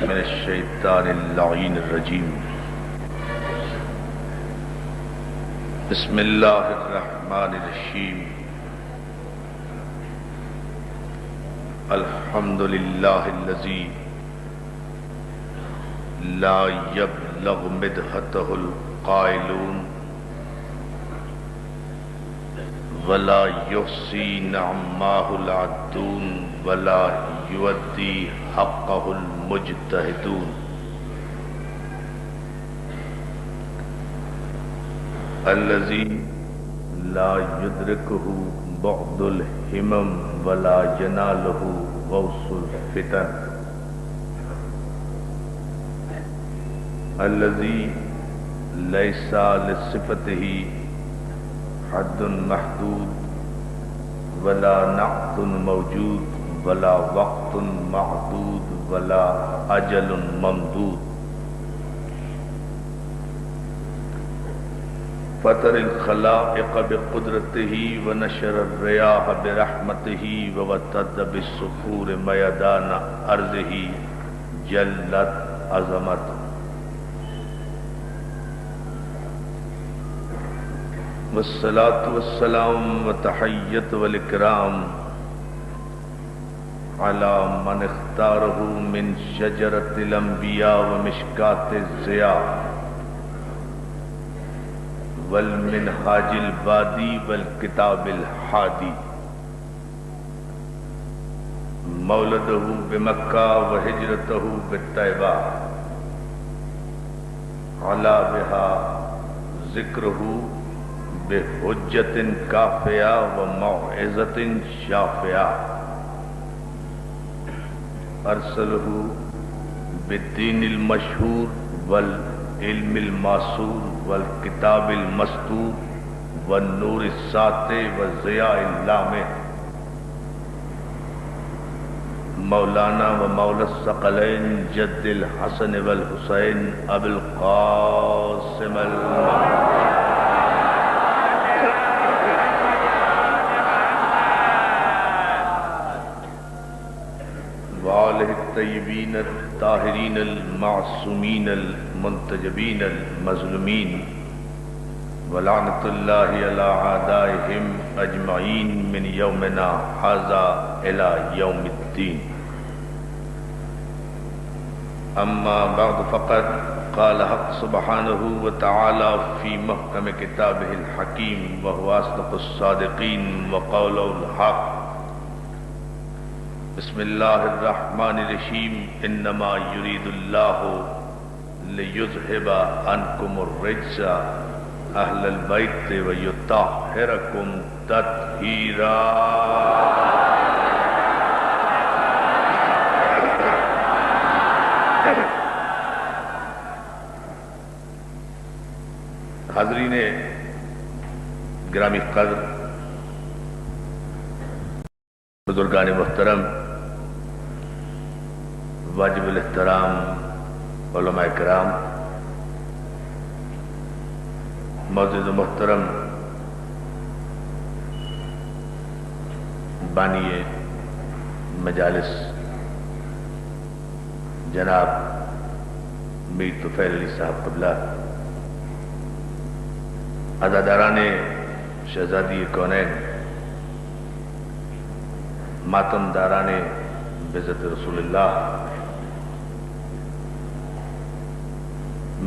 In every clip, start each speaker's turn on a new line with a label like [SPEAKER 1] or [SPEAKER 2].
[SPEAKER 1] من الشیطان اللعین الرجیم بسم اللہ الرحمن الرحیم الحمد للہ الذی لا یبلغ مدحتہ القائلون ولا یحصی نعماہ العدون ولا یؤدی حقہ المجتہدون الذی لا یدرکہ بعد الہمم ولا ینالہ غوث الفتن الذی لیس لصفتہ حد محدود ولا نعت موجود ولا وقت معدود ولا اجل ممدود فطر الخلائق بقدرته ونشر الرياح برحمته ووتد بالصخور ميدان ارضه جلت عظمته والصلاة والسلام والتحية والإكرام على من اختاره من شجرة الأنبياء ومشكاة الضياء والمنهاج البادي والكتاب الحادي مولده بمكة وهجرته بالطيبة على بها ذكره بحجة كافية وموعظة شافية ارسلہ بالدین المشہور والعلم الماسور والکتاب المستور والنور الساطع والضیاء اللامع مولانا و مولا الثقلین جد الحسن والحسین ابو القاسم وآلہ الطیبین الطاہرین المعصومین المنتجبین المظلومین ولعنۃ اللہ علی اعدائہم اجمعین من یومنا ھذا الی یوم الدین اما بعد فقد قال حق سبحانہ وتعالی فی محکم کتابہ الحکیم وهو اصدق الصادقین وقولہ الحق بسم اللہ الرحمن الرحیم انما یرید اللہ لیذہب عنکم الرجس اہل البیت ویطہرکم تطہیرا حاضرین گرامی قدر، بزرگان محترم، واجب الاحترام علماء کرام، معزز و محترم بانی مجالس جناب میر طفیل علی صاحب قبلہ، عزاداران شہزادی کونین، ماتم داران بعزت رسول اللہ،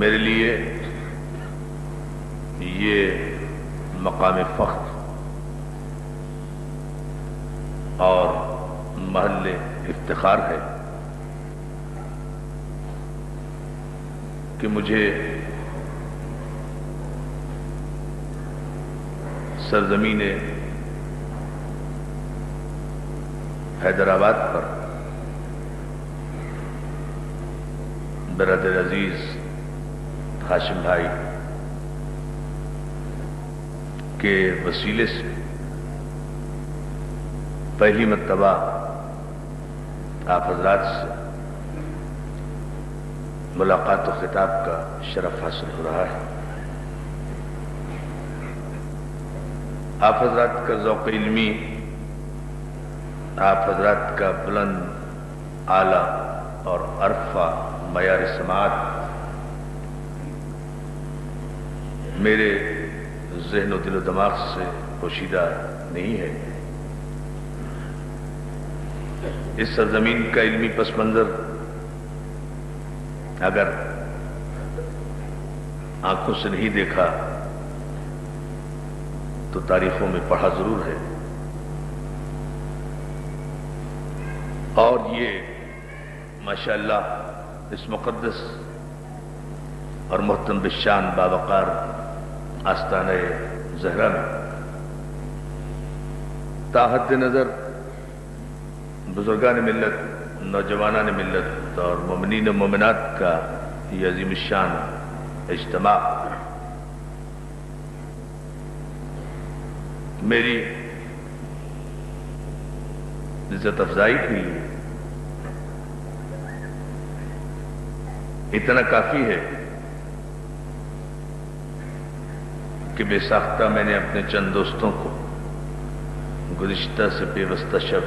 [SPEAKER 1] میرے لیے یہ مقام فخر اور محل افتخار ہے کہ مجھے سرزمین حیدرآباد پر برادر عزیز ہاشم بھائی کے وسیلے سے پہلی مرتبہ آپ حضرات سے ملاقات و خطاب کا شرف حاصل ہو رہا ہے۔ آپ حضرات کا ذوق علمی، آپ حضرات کا بلند اعلیٰ اور عرفہ معیار سماعت میرے ذہن و دل و دماغ سے پوشیدہ نہیں ہے۔ اس سرزمین کا علمی پس منظر اگر آنکھوں سے نہیں دیکھا تو تاریخوں میں پڑھا ضرور ہے، اور یہ ماشاءاللہ اس مقدس اور محترم بالشان باوقار آستانہ زہرا میں تاحد نظر بزرگان ملت، نوجوانان ملت اور مومنین و مومنات کا یہ عظیم الشان اجتماع میری عزت افزائی کے لیے اتنا کافی ہے کہ بے ساختہ میں نے اپنے چند دوستوں کو گزشتہ سے پیوستہ شب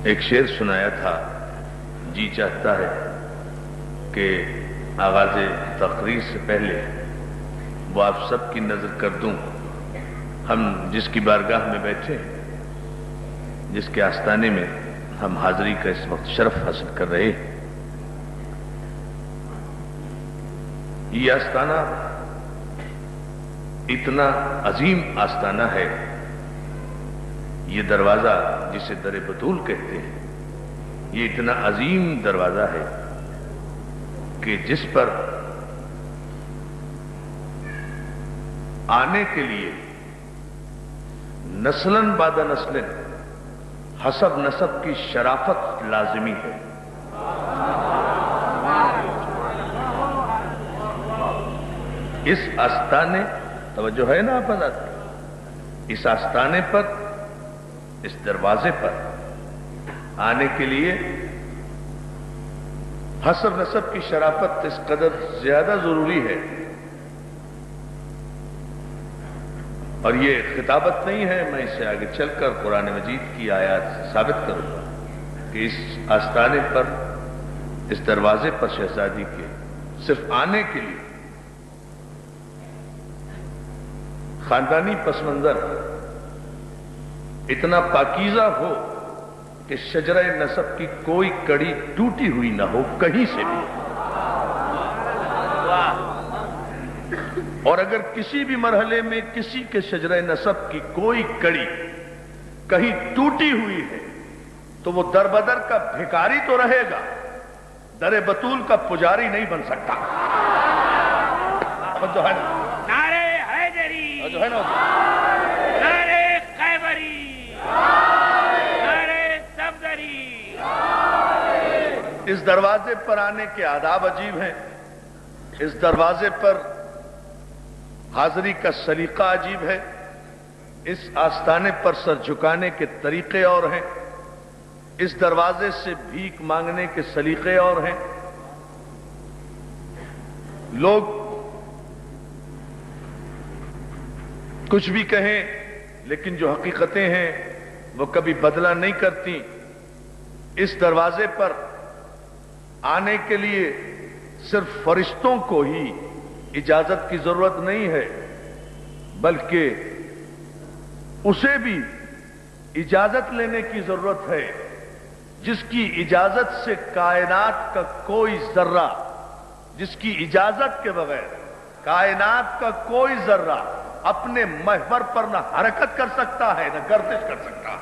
[SPEAKER 1] ایک شعر سنایا تھا۔ جی چاہتا ہے کہ آغاز تقریر سے پہلے وہ آپ سب کی نظر کر دوں۔ ہم جس کی بارگاہ میں بیٹھے ہیں، جس کے آستانے میں ہم حاضری کا اس وقت شرف حاصل کر رہے ہیں، یہ آستانہ اتنا عظیم آستانہ ہے، یہ دروازہ جسے در بطول کہتے ہیں، یہ اتنا عظیم دروازہ ہے کہ جس پر آنے کے لیے نسلاً بعد نسلیں حسب نسب کی شرافت لازمی ہے۔ اس آستانے، توجہ ہے نا آپ حضرات، اس آستانے پر، اس دروازے پر آنے کے لیے حسب نسب کی شرافت اس قدر زیادہ ضروری ہے، اور یہ خطابت نہیں ہے، میں اسے آگے چل کر قرآن مجید کی آیات سے ثابت کروں گا کہ اس آستانے پر، اس دروازے پر شہزادی کے صرف آنے کے لیے خاندانی پس منظر اتنا پاکیزہ ہو کہ شجرہ نسب کی کوئی کڑی ٹوٹی ہوئی نہ ہو کہیں سے بھی، اور اگر کسی بھی مرحلے میں کسی کے شجرہ نسب کی کوئی کڑی کہیں ٹوٹی ہوئی ہے تو وہ در بدر کا بھکاری تو رہے گا، در بطول کا پجاری نہیں بن سکتا۔ جو ہے
[SPEAKER 2] نعرے حیدری،
[SPEAKER 1] جو ہے نا
[SPEAKER 2] نعرے خیبری، نعرے صفدری۔
[SPEAKER 1] اس دروازے پر آنے کے آداب عجیب ہیں، اس دروازے پر حاضری کا سلیقہ عجیب ہے، اس آستانے پر سر جھکانے کے طریقے اور ہیں، اس دروازے سے بھیک مانگنے کے سلیقے اور ہیں۔ لوگ کچھ بھی کہیں لیکن جو حقیقتیں ہیں وہ کبھی بدلہ نہیں کرتی۔ اس دروازے پر آنے کے لیے صرف فرشتوں کو ہی اجازت کی ضرورت نہیں ہے، بلکہ اسے بھی اجازت لینے کی ضرورت ہے، جس کی اجازت سے کائنات کا کوئی ذرہ، جس کی اجازت کے بغیر کائنات کا کوئی ذرہ اپنے محور پر نہ حرکت کر سکتا ہے نہ گردش کر سکتا ہے۔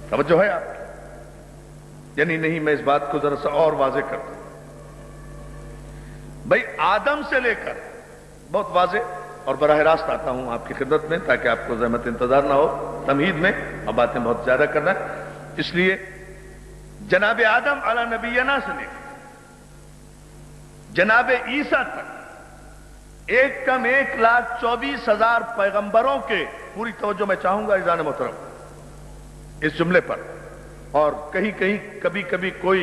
[SPEAKER 1] توجہ ہے آپ کی؟ یعنی نہیں، میں اس بات کو ذرا سا اور واضح کرتا ہوں۔ بھائی آدم سے لے کر، بہت واضح اور براہ راست آتا ہوں آپ کی خدمت میں تاکہ آپ کو زحمت انتظار نہ ہو تمہید میں، اب باتیں بہت زیادہ کرنا ہے، اس لیے جناب آدم علی نبینا سے لے جناب عیسیٰ تک 1,24,000 پیغمبروں کے، پوری توجہ میں چاہوں گا عزیزان محترم اس جملے پر، اور کہیں کہیں کبھی کبھی کوئی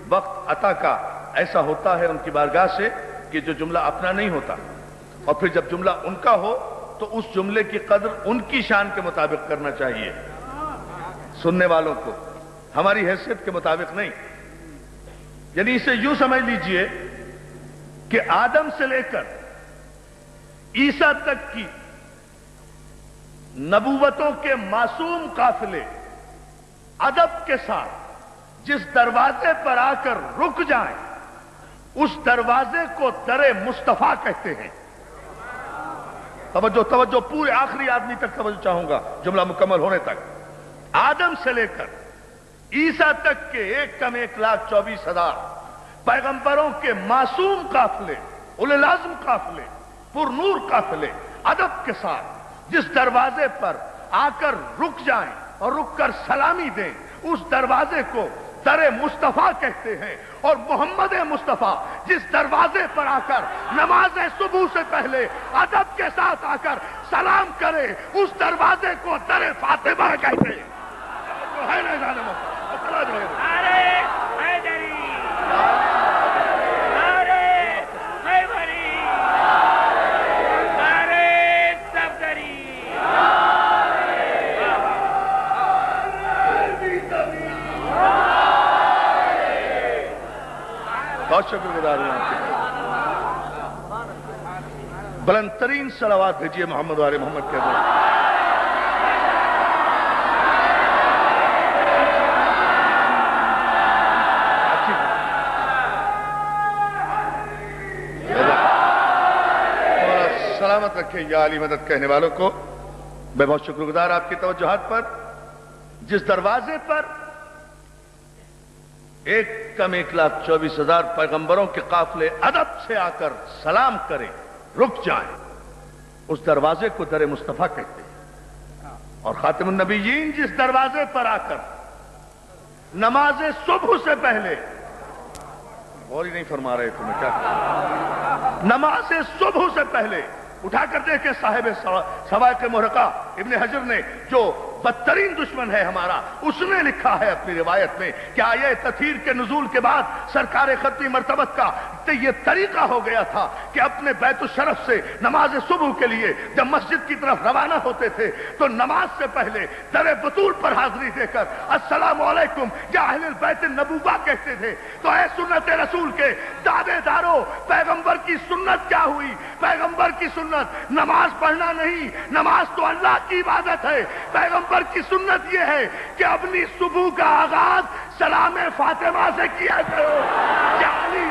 [SPEAKER 1] وقت عطا کا ایسا ہوتا ہے ان کی بارگاہ سے کہ جو جملہ اپنا نہیں ہوتا، اور پھر جب جملہ ان کا ہو تو اس جملے کی قدر ان کی شان کے مطابق کرنا چاہیے، سننے والوں کو ہماری حیثیت کے مطابق نہیں۔ یعنی اسے یوں سمجھ لیجئے کہ آدم سے لے کر عیسیٰ تک کی نبوتوں کے معصوم قافلے ادب کے ساتھ جس دروازے پر آ کر رک جائیں اس دروازے کو در مصطفیٰ کہتے ہیں۔ توجہ توجہ، پورے آخری آدمی تک توجہ چاہوں گا جملہ مکمل ہونے تک۔ آدم سے لے کر عیسیٰ تک کے 1,24,000 پیغمبروں کے معصوم قافلے، اولی العزم قافلے، پر نور قافلے ادب کے ساتھ جس دروازے پر آ کر رک جائیں اور رک کر سلامی دیں اس دروازے کو در مصطفیٰ کہتے ہیں۔ اور محمد مصطفیٰ جس دروازے پر آ کر نماز صبح سے پہلے ادب کے ساتھ آ کر سلام کرے اس دروازے کو در فاطمہ کہتے ہیں۔ جو ہے نا جانے
[SPEAKER 2] نعرہ حیدری، نعرہ خیبری، نعرہ صفدری۔
[SPEAKER 1] بہت شکر گزار ہوں آپ کے، بلند ترین صلوات بھیجیے محمد وآل محمد کے دور۔ سلامت رکھے یا علی مدد کہنے والوں کو میں بہت شکر گزار آپ کی توجہات پر۔ جس دروازے پر 1,24,000 پیغمبروں کے قافلے ادب سے آ کر سلام کریں، رک جائیں، اس دروازے کو در مصطفیٰ کہتے ہیں۔ اور خاتم النبیین جس دروازے پر آ کر نماز صبح سے پہلے، اور ہی نہیں فرما رہے تمہیں کیا کریں، نماز صبح سے پہلے اٹھا کر دیکھیں صاحب سوائق محرقہ ابن حجر نے، جو بدترین دشمن ہے ہمارا، اس نے لکھا ہے اپنی روایت میں کہ آیہ تطہیر کے نزول کے بعد سرکار ختمی مرتبت کا یہ طریقہ ہو گیا تھا کہ اپنے بیت الشرف سے نماز صبح کے لیے جب مسجد کی طرف روانہ ہوتے تھے تو نماز سے پہلے در بطول پر حاضری دے کر السلام علیکم یا اہل البیت النبوہ کہتے تھے۔ تو اے سنت رسول کے دعوے دارو، پیغمبر کی سنت کیا ہوئی؟ پیغمبر کی سنت نماز پڑھنا نہیں، نماز تو اللہ کی عبادت ہے۔ پیغمبر کی سنت یہ ہے کہ اپنی صبح کا آغاز سلام فاطمہ سے کیا کرو۔ یا علی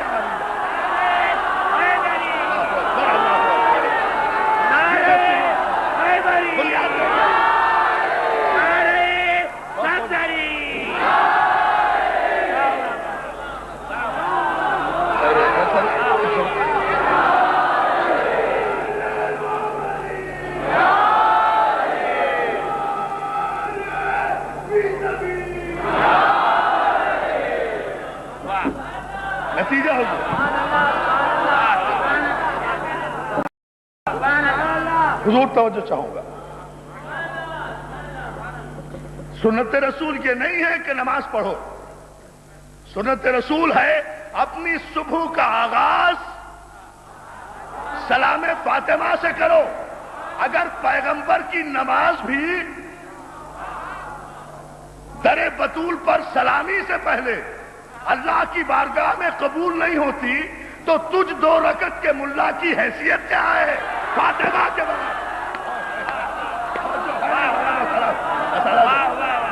[SPEAKER 1] نتیجہ ہوگا۔ حضور توجہ چاہوں گا، سنت رسول یہ نہیں ہے کہ نماز پڑھو، سنت رسول ہے اپنی صبح کا آغاز سلام فاطمہ سے کرو۔ اگر پیغمبر کی نماز بھی در بطول پر سلامی سے پہلے اللہ کی بارگاہ میں قبول نہیں ہوتی تو تجھ 2 رکعت کے ملا کی حیثیت کیا ہے فاطمہ کے بعد؟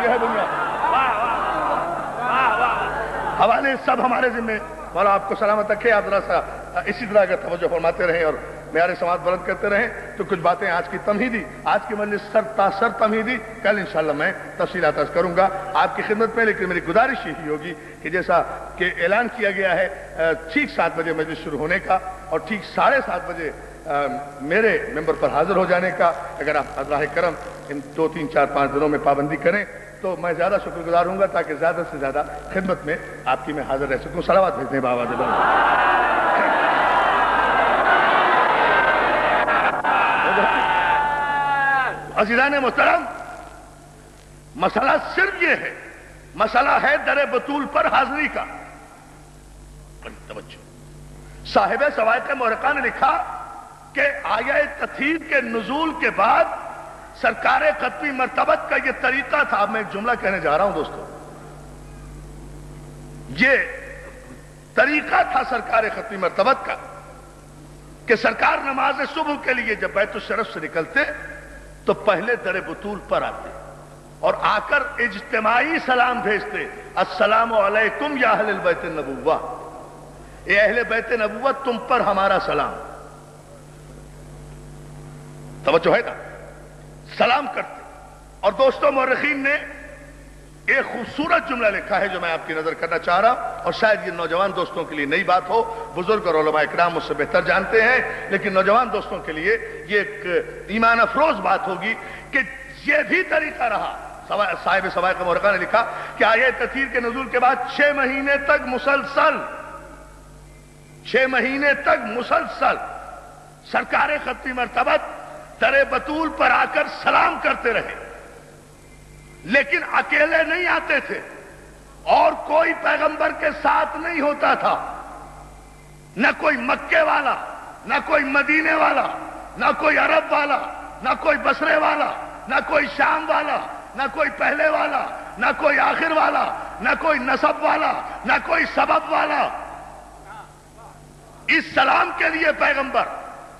[SPEAKER 1] یہ ہے دنیا، حوالے سب ہمارے ذمہ، مولا آپ کو سلامت رکھے۔ آپ ذرا سا اسی طرح اگر توجہ فرماتے رہیں اور معیار سماعت بلند کرتے رہیں تو کچھ باتیں آج کی تمہیدی، آج کی مجلس سر تمہیدی، کل انشاءاللہ میں تفصیلات عرض کروں گا آپ کی خدمت میں، لیکن میری گزارش یہی ہوگی کہ جیسا کہ اعلان کیا گیا ہے ٹھیک 7 بجے مجلس شروع ہونے کا اور ٹھیک 7:30 بجے میرے ممبر پر حاضر ہو جانے کا، اگر آپ اللہ کرم ان 2 3 4 5 دنوں میں پابندی کریں تو میں زیادہ شکر گزار ہوں گا، تاکہ زیادہ سے زیادہ خدمت میں آپ کی میں حاضر رہ سکوں۔ صلوات بھیجنے بابا جب عزیزان محترم، مسئلہ صرف یہ ہے، مسئلہ ہے در بطول پر حاضری کا۔ توجہ، صاحب سوائق محرقہ نے لکھا کہ آیہ تطہیر کے نزول کے بعد سرکار ختمی مرتبت کا یہ طریقہ تھا۔ اب میں ایک جملہ کہنے جا رہا ہوں دوستو، یہ طریقہ تھا سرکار ختمی مرتبت کا کہ سرکار نماز صبح کے لیے جب بیت الشرف سے نکلتے تو پہلے در بطول پر آتے اور آ کر اجتماعی سلام بھیجتے، السلام علیکم یا اہل البیت النبوہ، اے اہل بیت نبوت تم پر ہمارا سلام۔ توجہ ہے نا، سلام کرتے۔ اور دوستوں مورخین نے ایک خوبصورت جملہ لکھا ہے جو میں آپ کی نظر کرنا چاہ رہا ہوں، اور شاید یہ نوجوان دوستوں کے لیے نئی بات ہو، بزرگ اور علماء اکرام مجھ سے بہتر جانتے ہیں، لیکن نوجوان دوستوں کے لیے یہ ایک ایمان افروز بات ہوگی کہ یہ بھی طریقہ رہا۔ صاحب سوائق محرقہ نے لکھا کہ آیہ تطہیر کے نزول کے بعد 6 مہینے تک مسلسل سرکار ختمی مرتبت در بطول پر آ کر سلام کرتے رہے، لیکن اکیلے نہیں آتے تھے اور کوئی پیغمبر کے ساتھ نہیں ہوتا تھا، نہ کوئی مکے والا، نہ کوئی مدینے والا، نہ کوئی عرب والا، نہ کوئی بصرے والا، نہ کوئی شام والا، نہ کوئی پہلے والا، نہ کوئی آخر والا، نہ کوئی نسب والا، نہ کوئی سبب والا۔ اس سلام کے لیے پیغمبر،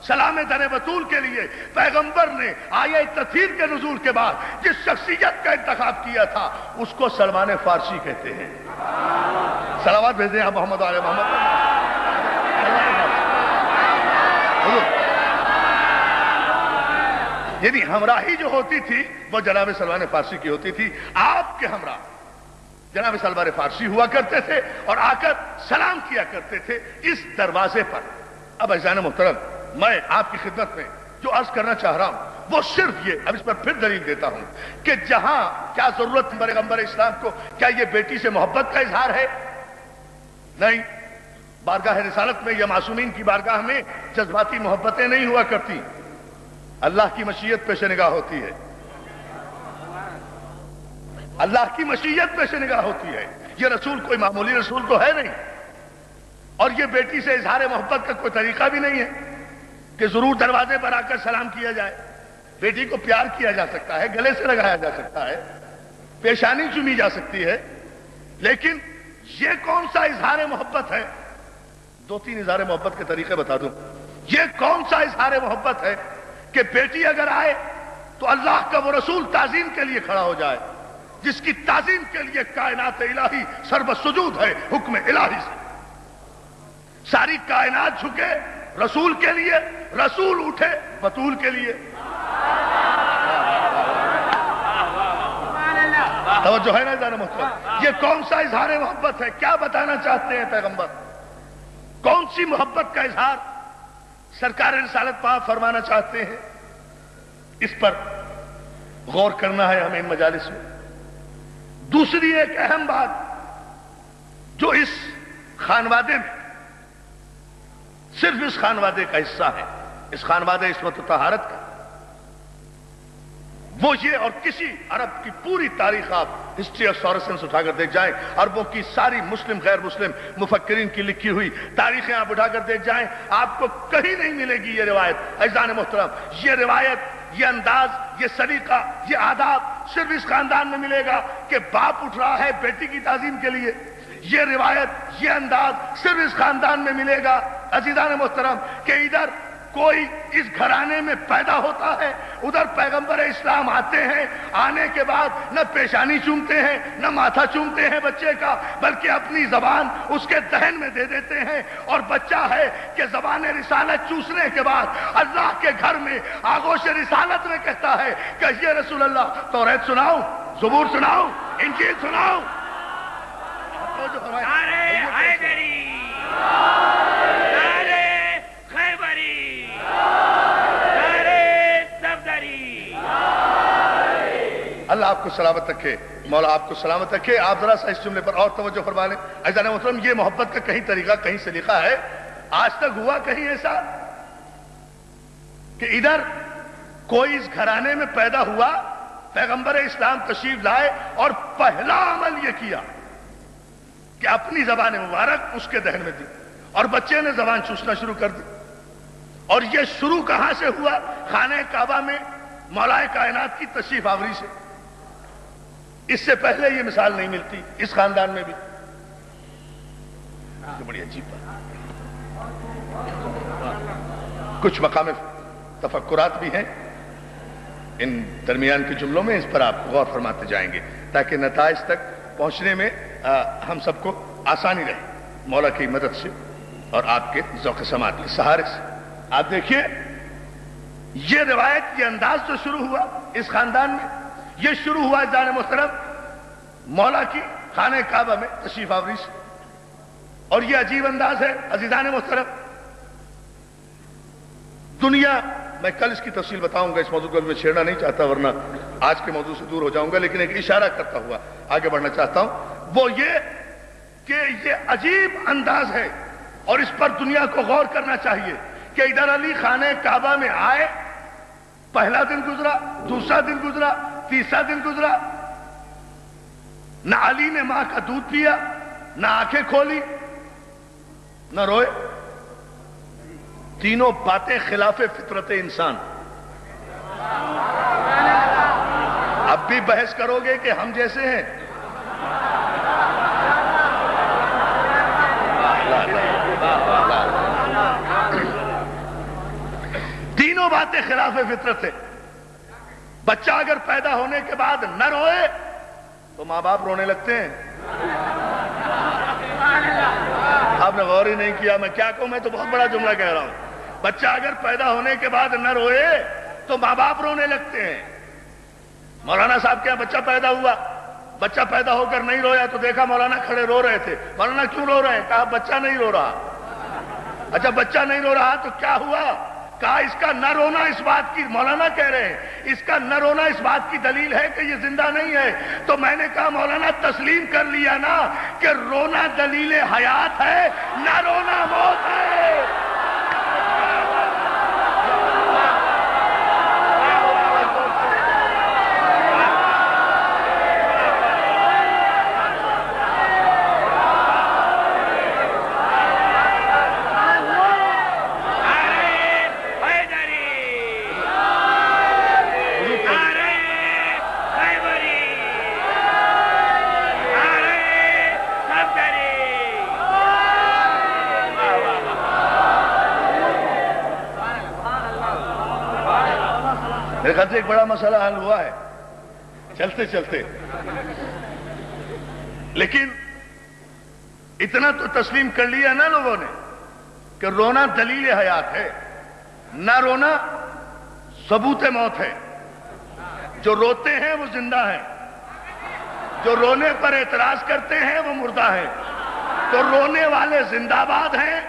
[SPEAKER 1] سلام در بطول کے لیے پیغمبر نے آیہ تطہیر کے نزول کے بعد جس شخصیت کا انتخاب کیا تھا اس کو سلمان فارسی کہتے ہیں۔ صلوات بھیجیں آپ محمد علیہ محمد۔ یعنی ہمراہی جو ہوتی تھی وہ جناب سلمان فارسی کی ہوتی تھی۔ آپ کے ہمراہ جناب سلمان فارسی ہوا کرتے تھے اور آ کر سلام کیا کرتے تھے اس دروازے پر۔ اب عزیزان محترم، میں آپ کی خدمت میں جو عرض کرنا چاہ رہا ہوں وہ صرف یہ، اب اس پر پھر دلیل دیتا ہوں کہ جہاں کیا ضرورت پیغمبر اسلام کو، کیا یہ بیٹی سے محبت کا اظہار ہے؟ نہیں، بارگاہ رسالت میں یا معصومین کی بارگاہ میں جذباتی محبتیں نہیں ہوا کرتی، اللہ کی مشیت پیش نگاہ ہوتی ہے، اللہ کی مشیت پیش نگاہ ہوتی ہے۔ یہ رسول کوئی معمولی رسول تو ہے نہیں، اور یہ بیٹی سے اظہار محبت کا کوئی طریقہ بھی نہیں ہے کہ ضرور دروازے پر آ کر سلام کیا جائے۔ بیٹی کو پیار کیا جا سکتا ہے، گلے سے لگایا جا سکتا ہے، پیشانی چومی جا سکتی ہے، لیکن یہ کون سا اظہار محبت ہے؟ 2 3 اظہار محبت کے طریقے بتا دوں۔ یہ کون سا اظہار محبت ہے کہ بیٹی اگر آئے تو اللہ کا وہ رسول تعظیم کے لیے کھڑا ہو جائے جس کی تعظیم کے لیے کائنات الہی سرب سجود ہے حکم الہی سے، ساری کائنات جھکے رسول کے لیے، رسول اٹھے بطول کے لیے۔ توجہ ہے نا ذرا محترم، یہ کون سا اظہار محبت ہے؟ کیا بتانا چاہتے ہیں پیغمبر؟ کون سی محبت کا اظہار سرکار رسالت پاک فرمانا چاہتے ہیں؟ اس پر غور کرنا ہے ہمیں ان مجالس میں۔ دوسری ایک اہم بات جو اس خانوادے میں صرف اس خانوادے کا حصہ ہے، اس خانوادے عصمت و طہارت کا، وہ یہ، اور کسی عرب کی پوری تاریخ آپ ہسٹری آف سورسنس اٹھا کر دیکھ جائیں، عربوں کی ساری مسلم غیر مسلم مفکرین کی لکھی ہوئی تاریخیں آپ اٹھا کر دیکھ جائیں، آپ کو کہیں نہیں ملے گی یہ روایت۔ عزیزان محترم، یہ روایت، یہ انداز، یہ سلیقہ، یہ آداب صرف اس خاندان میں ملے گا کہ باپ اٹھ رہا ہے بیٹی کی تعظیم کے لیے۔ یہ روایت، یہ انداز صرف اس خاندان میں ملے گا عزیزان محترم کہ ادھر کوئی اس گھرانے میں پیدا ہوتا ہے، ادھر پیغمبر اسلام آتے ہیں، آنے کے بعد نہ پیشانی چومتے ہیں نہ ماتھا چومتے ہیں بچے کا، بلکہ اپنی زبان اس کے دہن میں دے دیتے ہیں، اور بچہ ہے کہ زبان رسالت چوسنے کے بعد اللہ کے گھر میں آغوش رسالت میں کہتا ہے کہ یہ رسول اللہ توریت سناؤ، زبور سناؤ، انجیل سناؤ۔
[SPEAKER 2] نعرے حیدری، نعرے خیبری، نعرے صفدری۔
[SPEAKER 1] اللہ آپ کو سلامت رکھے، مولا آپ کو سلامت رکھے۔ آپ ذرا سا اس جملے پر اور توجہ فرما لیں۔ عزیزان محترم، یہ محبت کا کہیں طریقہ کہیں سلیقہ ہے؟ آج تک ہوا کہیں ایسا کہ ادھر کوئی اس گھرانے میں پیدا ہوا، پیغمبر اسلام تشریف لائے اور پہلا عمل یہ کیا کہ اپنی زبان مبارک اس کے دہن میں دی اور بچے نے زبان چوسنا شروع کر دی؟ اور یہ شروع کہاں سے ہوا؟ خانہ کعبہ میں مولا کائنات کی تشریف آوری سے۔ اس سے پہلے یہ مثال نہیں ملتی اس خاندان میں بھی۔ یہ بڑی عجیب بات۔ کچھ مقام تفکرات بھی ہیں ان درمیان کے جملوں میں، اس پر آپ غور فرماتے جائیں گے تاکہ نتائج تک پہنچنے میں ہم سب کو آسانی رہے، مولا کی مدد سے اور آپ کے ذوق سماعت کے سہارے سے۔ آپ دیکھیے، یہ روایت، یہ انداز جو شروع ہوا اس خاندان میں، یہ شروع ہوا جان محترم مولا کی خانہ کعبہ میں تشریف آوری سے۔ اور یہ عجیب انداز ہے عزیزان محترم، دنیا، میں کل اس کی تفصیل بتاؤں گا، اس موضوع کو میں چھیڑنا نہیں چاہتا ورنہ آج کے موضوع سے دور ہو جاؤں گا، لیکن ایک اشارہ کرتا ہوا آگے بڑھنا چاہتا ہوں، وہ یہ کہ یہ عجیب انداز ہے اور اس پر دنیا کو غور کرنا چاہیے کہ ادھر علی خانہ کعبہ میں آئے، پہلا دن گزرا، دوسرا دن گزرا، تیسرا دن گزرا، نہ علی نے ماں کا دودھ پیا، نہ آنکھیں کھولی، نہ روئے۔ تینوں باتیں خلاف فطرت انسان۔ اب بھی بحث کرو گے کہ ہم جیسے ہیں؟ تینوں باتیں خلاف فطرت ہے۔ بچہ اگر پیدا ہونے کے بعد نہ روئے تو ماں باپ رونے لگتے ہیں۔ آپ نے غور ہی نہیں کیا، میں کیا کہوں، میں تو بہت بڑا جملہ کہہ رہا ہوں۔ بچہ اگر پیدا ہونے کے بعد نہ روئے تو ماں باپ رونے لگتے ہیں۔ مولانا صاحب کیا بچہ پیدا ہوا، بچہ پیدا ہو کر نہیں رویا تو دیکھا مولانا کھڑے رو رہے تھے۔ مولانا کیوں رو رہے ہیں؟ کہا بچہ نہیں رو رہا۔ اچھا بچہ نہیں رو رہا تو کیا ہوا؟ کہا اس کا نہ رونا اس بات کی، مولانا کہہ رہے ہیں اس کا نہ رونا اس بات کی دلیل ہے کہ یہ زندہ نہیں ہے۔ تو میں نے کہا مولانا تسلیم کر لیا نا کہ رونا دلیل حیات ہے، نہ رونا موت ہے۔ میرے خیال سے ایک بڑا مسئلہ حل ہوا ہے چلتے چلتے، لیکن اتنا تو تسلیم کر لیا نا لوگوں نے کہ رونا دلیل حیات ہے، نہ رونا ثبوت موت ہے۔ جو روتے ہیں وہ زندہ ہیں، جو رونے پر اعتراض کرتے ہیں وہ مردہ ہیں۔ تو رونے والے زندہ باد ہیں،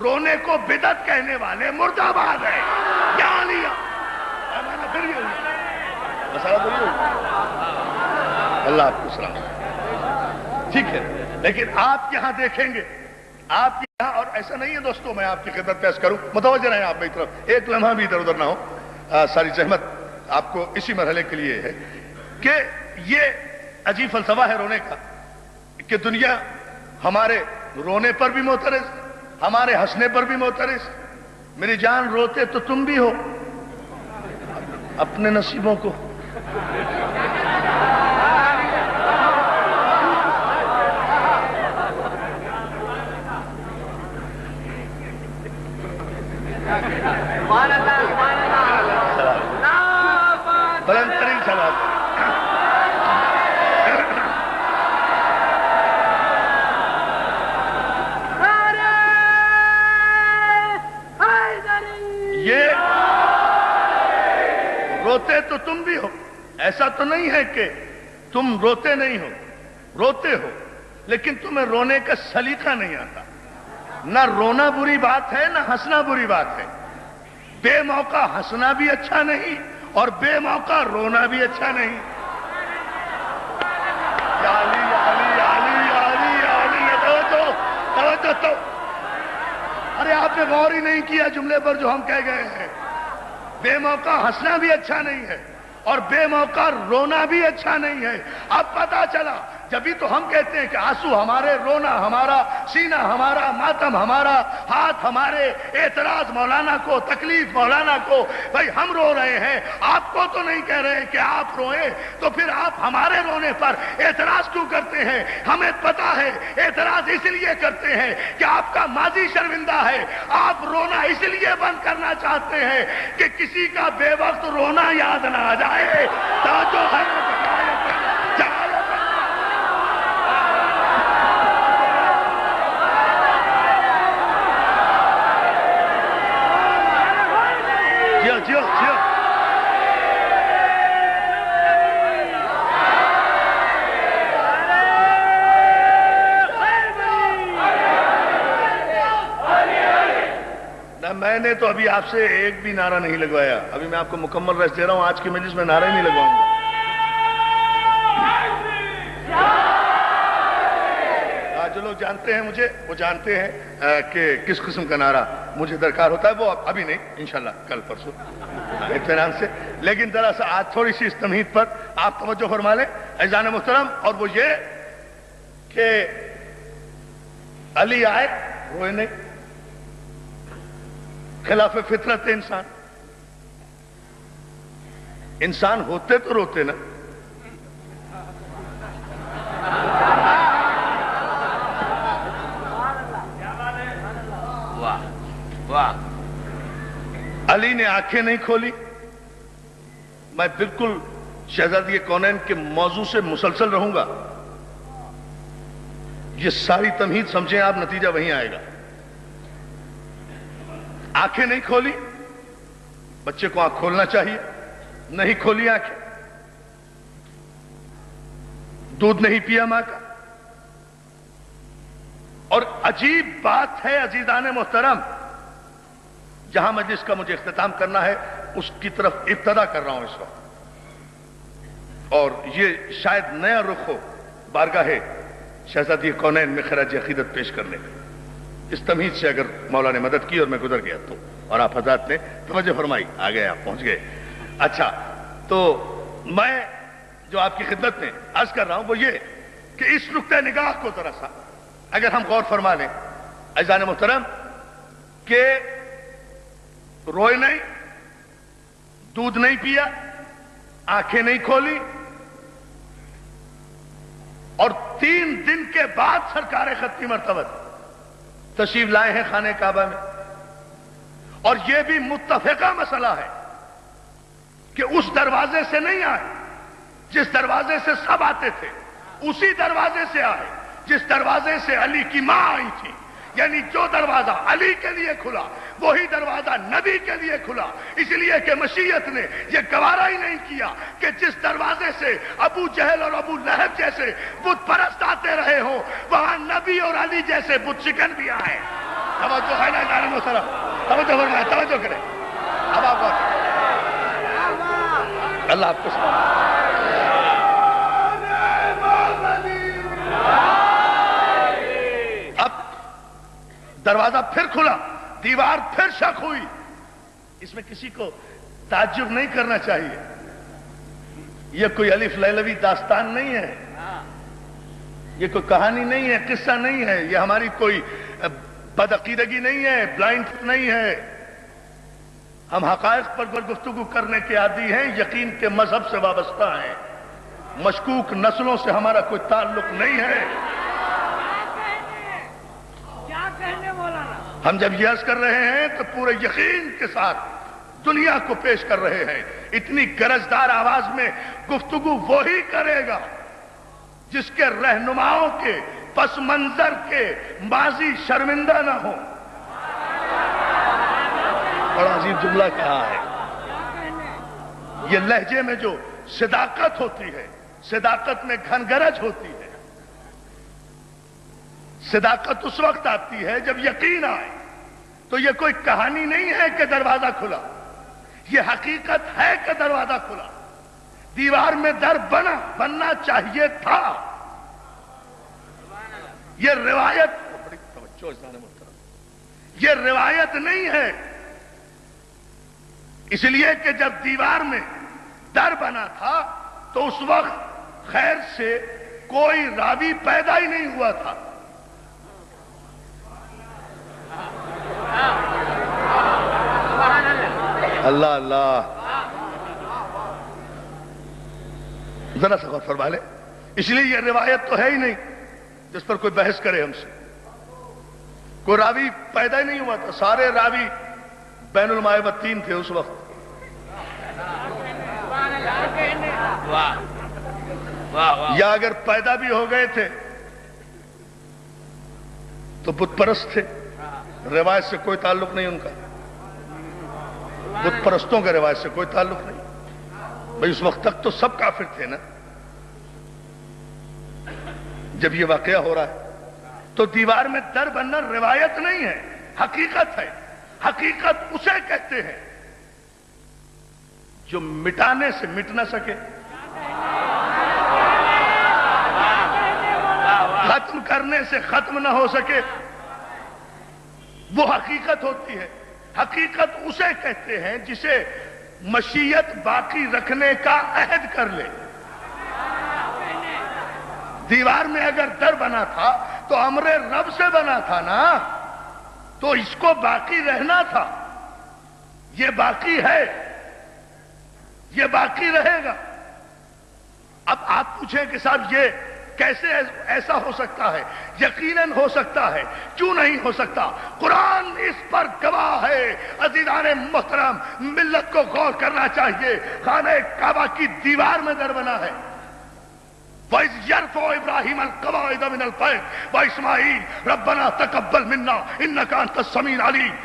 [SPEAKER 1] رونے کو بدعت کہنے والے مردہ باد ہیں۔ یا لیا اللہ آپ کو سلام۔ ٹھیک ہے، لیکن آپ یہاں دیکھیں گے، آپ یہاں، اور ایسا نہیں ہے دوستوں میں آپ کی خدمت پیش کروں، متوجہ رہیں آپ میری طرف، ایک لمحہ بھی ادھر ادھر نہ ہو، ساری زحمت آپ کو اسی مرحلے کے لیے ہے کہ یہ عجیب فلسفہ ہے رونے کا کہ دنیا ہمارے رونے پر بھی معترض، ہمارے ہنسنے پر بھی معترض۔ میری جان روتے تو تم بھی ہو اپنے نصیبوں کو۔ بلند ترین سلام. یہ روتے تو تم بھی ہو، ایسا تو نہیں ہے کہ تم روتے نہیں ہو، روتے ہو، لیکن تمہیں رونے کا سلیقہ نہیں آتا. نہ رونا بری بات ہے، نہ ہنسنا بری بات ہے. بے موقع ہنسنا بھی اچھا نہیں اور بے موقع رونا بھی اچھا نہیں. یا علی یا علی یا علی یا علی یا علی، توجہ تو. ارے آپ نے غور ہی نہیں کیا جملے پر جو ہم کہہ گئے ہیں. بے موقع ہنسنا بھی اچھا نہیں ہے اور بے موقع رونا بھی اچھا نہیں ہے. اب پتا چلا، جبھی تو ہم کہتے ہیں کہ آنسو ہمارے، رونا ہمارا، سینہ ہمارا، ماتم ہمارا، ہاتھ ہمارے، اعتراض مولانا کو، تکلیف مولانا کو. بھائی ہم رو رہے ہیں، آپ کو تو نہیں کہہ رہے کہ آپ روئیں، تو پھر آپ ہمارے رونے پر اعتراض کیوں کرتے ہیں؟ ہمیں پتا ہے اعتراض اس لیے کرتے ہیں کہ آپ کا ماضی شرمندہ ہے. آپ رونا اس لیے بند کرنا چاہتے ہیں کہ کسی کا بے وقت رونا یاد نہ آ جائے. توجہ ہے. میں نے تو ابھی آپ سے ایک بھی نعرہ نہیں لگوایا. ابھی میں آپ کو مکمل ریسٹ دے رہا ہوں. آج کی مجلس میں نعرہ ہی نہیں لگواؤں گا. جو لوگ جانتے ہیں مجھے، وہ جانتے ہیں کہ کس قسم کا نعرہ مجھے درکار ہوتا ہے. وہ ابھی نہیں، انشاءاللہ کل پرسوں اطمینان سے. لیکن ذرا سا آج تھوڑی سی اس تمہید پر آپ توجہ فرما لیں عزیزان محترم. اور وہ یہ کہ علی آئے روئے نہیں، خلاف فطرت انسان. انسان ہوتے تو روتے نا. علی نے آنکھیں نہیں کھولی. میں بالکل شہزادی کونین کے موضوع سے مسلسل رہوں گا. یہ ساری تمہید سمجھیں آپ، نتیجہ وہیں آئے گا. آنکھیں نہیں کھولی. بچے کو آنکھ کھولنا چاہیے، نہیں کھولی آنکھیں. دودھ نہیں پیا ماں کا. اور عجیب بات ہے عزیزان محترم، جہاں مجلس کا مجھے اختتام کرنا ہے اس کی طرف ابتدا کر رہا ہوں اس وقت. اور یہ شاید نیا رخ ہو بارگاہ شہزادی کونین میں خراج عقیدت پیش کرنے کا. اس تمہید سے اگر مولا نے مدد کی اور میں گزر گیا تو، اور آپ حضرات نے توجہ فرمائی، آ گئے، آپ پہنچ گئے. اچھا، تو میں جو آپ کی خدمت میں عرض کر رہا ہوں وہ یہ کہ اس نقطہ نگاہ کو ذرا سا اگر ہم غور فرما لیں عزیزان محترم کہ روئے نہیں، دودھ نہیں پیا، آنکھیں نہیں کھولی، اور 3 دن کے بعد سرکار خطی مرتبہ تشریف لائے ہیں خانہ کعبہ میں. اور یہ بھی متفقہ مسئلہ ہے کہ اس دروازے سے نہیں آئے جس دروازے سے سب آتے تھے، اسی دروازے سے آئے جس دروازے سے علی کی ماں آئی تھی. یعنی جو دروازہ علی کے لیے کھلا وہی دروازہ نبی کے لیے کھلا. اس لیے کہ مشیت نے یہ گوارا ہی نہیں کیا کہ جس دروازے سے ابو جہل اور ابو لہب جیسے بت پرست آتے رہے ہوں وہاں نبی اور علی جیسے بت شکن بھی آئے. توجہ ہے نا ادارے محترم؟ توجہ فرمائے، توجہ کریں. اب آپ اللہ آپ کو اب دروازہ پھر کھلا، دیوار پھر شق ہوئی. اس میں کسی کو تعجب نہیں کرنا چاہیے. یہ کوئی الف لیلوی داستان نہیں ہے، یہ کوئی کہانی نہیں ہے، قصہ نہیں ہے، یہ ہماری کوئی بدعقیدگی نہیں ہے، بلائنڈ نہیں ہے. ہم حقائق پر گفتگو کرنے کے عادی ہیں، یقین کے مذہب سے وابستہ ہیں. مشکوک نسلوں سے ہمارا کوئی تعلق نہیں ہے. ہم جب یہ عرض کر رہے ہیں تو پورے یقین کے ساتھ دنیا کو پیش کر رہے ہیں، اتنی گرجدار آواز میں گفتگو وہی کرے گا جس کے رہنماؤں کے پس منظر کے ماضی شرمندہ نہ ہو۔ بڑا عظیم جملہ کہا ہے۔ یہ لہجے میں جو صداقت ہوتی ہے، صداقت میں گھن گرج ہوتی ہے۔ صداقت اس وقت آتی ہے جب یقین آئے، تو یہ کوئی کہانی نہیں ہے کہ دروازہ کھلا، یہ حقیقت ہے کہ دروازہ کھلا۔ دیوار میں در بننا چاہیے تھا۔ یہ روایت، بڑی توجہ اس دانے محترم، یہ روایت نہیں ہے، اس لیے کہ جب دیوار میں در بنا تھا تو اس وقت خیر سے کوئی راوی پیدا ہی نہیں ہوا تھا۔ اللہ اللہ، ذرا سا غور فرما لے۔ اس لیے یہ روایت تو ہے ہی نہیں جس پر کوئی بحث کرے ہم سے۔ کوئی راوی پیدا ہی نہیں ہوا تھا، سارے راوی بین المعیبتین تھے اس وقت۔ یا اگر پیدا بھی ہو گئے تھے تو بت پرست تھے، روایت سے کوئی تعلق نہیں ان کا، بت پرستوں کا روایت سے کوئی تعلق نہیں۔ بھئی اس وقت تک تو سب کافر تھے نا۔ جب یہ واقعہ ہو رہا ہے تو دیوار میں در بننا روایت نہیں ہے، حقیقت ہے۔ حقیقت اسے کہتے ہیں جو مٹانے سے مٹ نہ سکے، ختم کرنے سے ختم نہ ہو سکے، وہ حقیقت ہوتی ہے۔ حقیقت اسے کہتے ہیں جسے مشیت باقی رکھنے کا عہد کر لے۔ دیوار میں اگر در بنا تھا تو امر رب سے بنا تھا نا، تو اس کو باقی رہنا تھا۔ یہ باقی ہے، یہ باقی رہے گا۔ اب آپ پوچھیں کہ صاحب یہ کیسے ایسا ہو سکتا ہے؟ یقیناً ہو سکتا ہے، کیوں نہیں ہو سکتا؟ قرآن اس پر گواہ ہے۔ عزیزان محترم، ملت کو غور کرنا چاہیے۔ خانہ کعبہ کی دیوار میں در بنا ہے۔ وَإِذْ يَرْفَعُ إِبْرَاهِيمُ الْقَوَاعِدَ مِنَ الْبَيْتِ وَإِسْمَاعِيلُ رَبَّنَا تَقَبَّلْ مِنَّا إِنَّكَ أَنْتَ السَّمِيعُ الْعَلِيمُ۔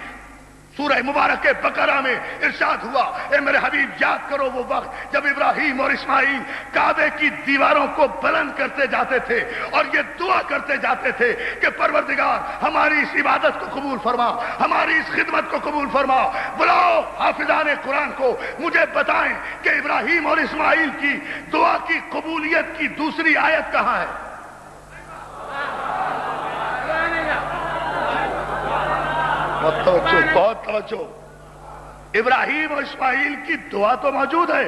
[SPEAKER 1] سورہ مبارک بقرہ میں ارشاد ہوا، اے میرے حبیب یاد کرو وہ وقت جب ابراہیم اور اسماعیل کعبے کی دیواروں کو بلند کرتے جاتے تھے اور یہ دعا کرتے جاتے تھے کہ پروردگار ہماری اس عبادت کو قبول فرما، ہماری اس خدمت کو قبول فرما۔ بلاؤ حافظان قرآن کو، مجھے بتائیں کہ ابراہیم اور اسماعیل کی دعا کی قبولیت کی دوسری آیت کہاں ہے؟ بہت توجہ۔ ابراہیم اور اسماعیل کی دعا تو موجود ہے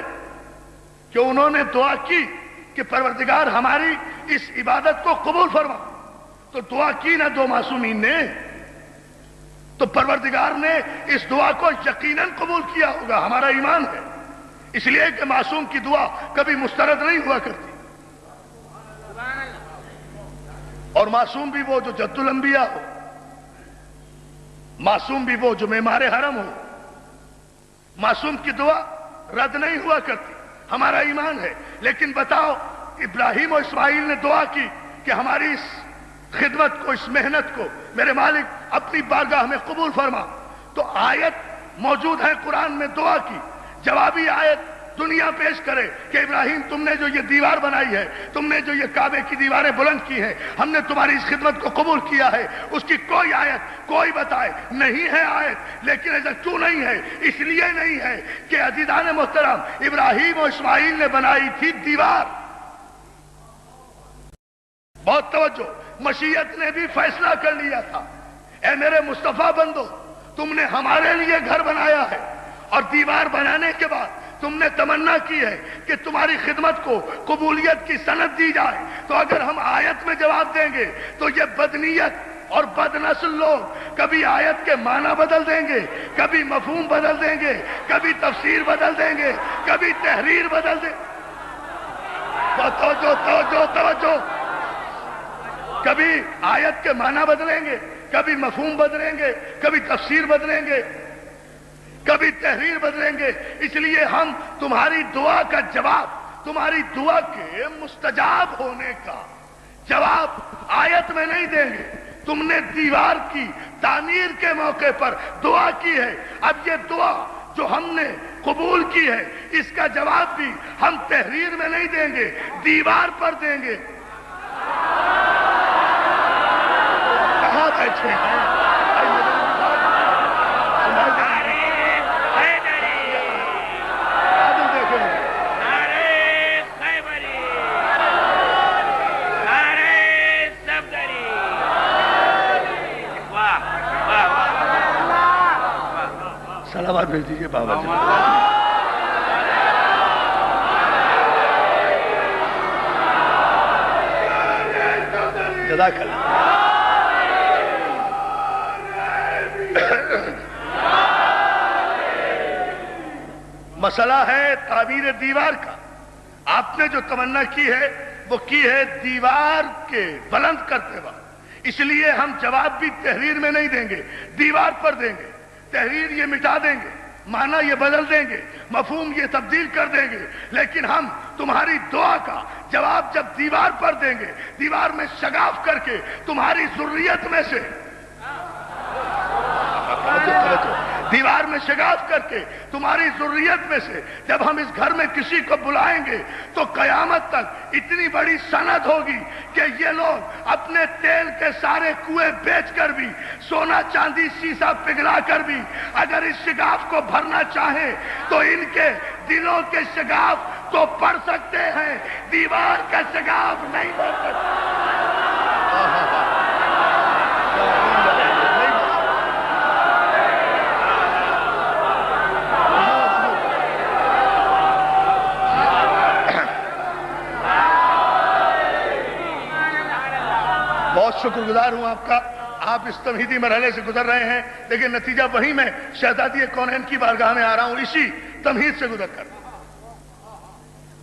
[SPEAKER 1] کہ انہوں نے دعا کی کہ پروردگار ہماری اس عبادت کو قبول فرما، تو دعا کی نا دو معصومین نے، تو پروردگار نے اس دعا کو یقیناً قبول کیا ہوگا، ہمارا ایمان ہے۔ اس لیے کہ معصوم کی دعا کبھی مسترد نہیں ہوا کرتی، اور معصوم بھی وہ جو جد الانبیاء ہو، معصوم بھی وہ جو معمار حرم ہو۔ معصوم کی دعا رد نہیں ہوا کرتی، ہمارا ایمان ہے۔ لیکن بتاؤ، ابراہیم اور اسماعیل نے دعا کی کہ ہماری اس خدمت کو، اس محنت کو میرے مالک اپنی بارگاہ میں قبول فرما، تو آیت موجود ہے قرآن میں دعا کی۔ جوابی آیت دنیا پیش کرے کہ ابراہیم تم نے جو یہ دیوار بنائی ہے، تم نے جو یہ کعبے کی دیواریں بلند کی ہیں، ہم نے تمہاری اس خدمت کو قبول کیا ہے، اس کی کوئی آیت کوئی بتائے نہیں ہے آیت۔ لیکن ایسا کیوں نہیں ہے؟ اس لیے نہیں ہے کہ عزیزان محترم، ابراہیم اور اسماعیل نے بنائی تھی دیوار۔ بہت توجہ، مشیت نے بھی فیصلہ کر لیا تھا، اے میرے مصطفیٰ بندو، تم نے ہمارے لیے گھر بنایا ہے، اور دیوار بنانے کے بعد تم نے تمنا کی ہے کہ تمہاری خدمت کو قبولیت کی سند دی جائے۔ تو اگر ہم آیت میں جواب دیں گے تو یہ بدنیت اور بد نسل لوگ کبھی آیت کے معنی بدل دیں گے، کبھی مفہوم بدل دیں گے، کبھی تفسیر بدل دیں گے، کبھی تحریر بدل دیں گے۔ توجہ توجہ توجہ، کبھی آیت کے معنی بدلیں گے، کبھی مفہوم بدلیں گے، کبھی تفسیر بدلیں گے، کبھی تحریر بدلیں گے۔ اس لیے ہم تمہاری دعا کا جواب، تمہاری دعا کے مستجاب ہونے کا جواب آیت میں نہیں دیں گے۔ تم نے دیوار کی تعمیر کے موقع پر دعا کی ہے، اب یہ دعا جو ہم نے قبول کی ہے اس کا جواب بھی ہم تحریر میں نہیں دیں گے، دیوار پر دیں گے۔ کہاں بیٹھے ہیں؟ سلامات بھیج دیجیے بابا جی۔ جزاک اللہ۔ مسئلہ ہے تعمیر دیوار کا۔ آپ نے جو تمنا کی ہے وہ کی ہے دیوار کے بلند کرتے وقت، اس لیے ہم جواب بھی تحریر میں نہیں دیں گے، دیوار پر دیں گے۔ تحریر یہ مٹا دیں گے، معنی یہ بدل دیں گے، مفہوم یہ تبدیل کر دیں گے، لیکن ہم تمہاری دعا کا جواب جب دیوار پر دیں گے، دیوار میں شگاف کر کے تمہاری ذریت میں سے، دیوار میں شگاف کر کے تمہاری ذریت میں سے جب ہم اس گھر میں کسی کو بلائیں گے تو قیامت تک اتنی بڑی سند ہوگی کہ یہ لوگ اپنے تیل کے سارے کنویں بیچ کر بھی، سونا چاندی شیشہ پگھلا کر بھی اگر اس شگاف کو بھرنا چاہیں تو ان کے دلوں کے شگاف تو بھر سکتے ہیں، دیوار کا شگاف نہیں بھر سکتے۔ بہت شکر گزار ہوں آپ کا، آپ اس تمہیدی مرحلے سے گزر رہے ہیں، لیکن نتیجہ وہی میں شہزادی کونین کی بارگاہ میں آ رہا ہوں اسی تمہید سے گزر کر۔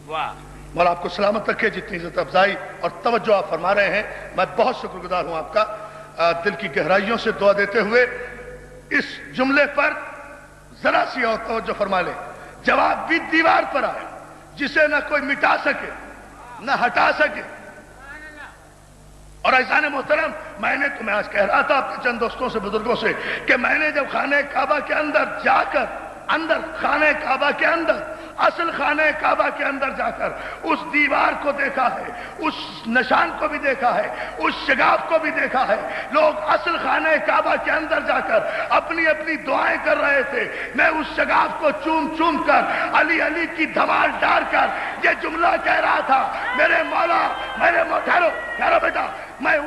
[SPEAKER 1] مولا آپ کو سلامت رکھے، جتنی عزت افزائی اور توجہ آپ فرما رہے ہیں، میں بہت شکر گزار ہوں آپ کا۔ دل کی گہرائیوں سے دعا دیتے ہوئے اس جملے پر ذرا سی اور توجہ فرما لیں۔ جواب بھی دیوار پر آئے جسے نہ کوئی مٹا سکے نہ ہٹا سکے۔ اور عزیزان محترم، میں نے تمہیں آج کہہ رہا تھا اپنے چند دوستوں سے، بزرگوں سے، کہ میں نے جب خانہ کعبہ کے اندر جا کر، خانہ کعبہ کے اندر، اصل خانہ کعبہ کے اندر جا کر اس دیوار کو دیکھا ہے، اس نشان کو بھی دیکھا ہے، اس شگاف کو بھی دیکھا ہے۔ لوگ اصل خانہ کعبہ کے اندر جا کر اپنی اپنی دعائیں کر رہے تھے، میں اس شگاف کو چوم چوم کر، علی علی کی دھمال ڈال کر یہ جملہ کہہ رہا تھا، میرے مولا، میرے ٹھہرو بیٹا، میں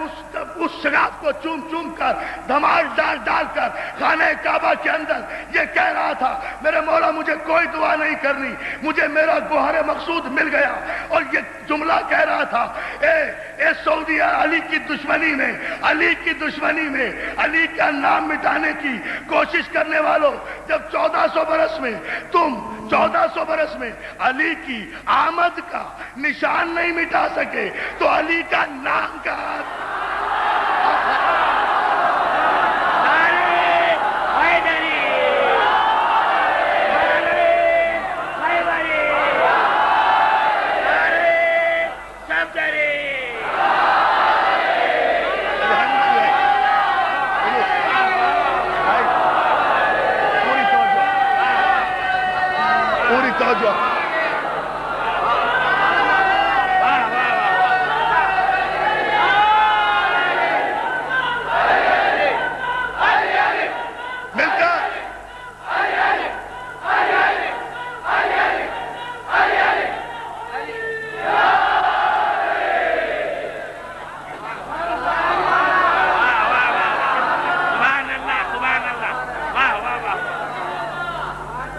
[SPEAKER 1] اس شگاف کو چوم چوم کر، دھمال ڈال ڈال کر خانہ کعبہ کے اندر یہ کہہ رہا تھا، میرے مولا مجھے کوئی دعا نہیں کرنی، مجھے میرا گوہر مقصود مل گیا۔ اور یہ جملہ کہہ رہا تھا، اے سعودی علی کی دشمنی میں، علی کی دشمنی میں، علی کا نام مٹانے کی کوشش کرنے والوں، جب 1400 برس میں تم 1400 برس میں علی کی آمد کا نشان نہیں مٹا سکے تو علی کا نام کا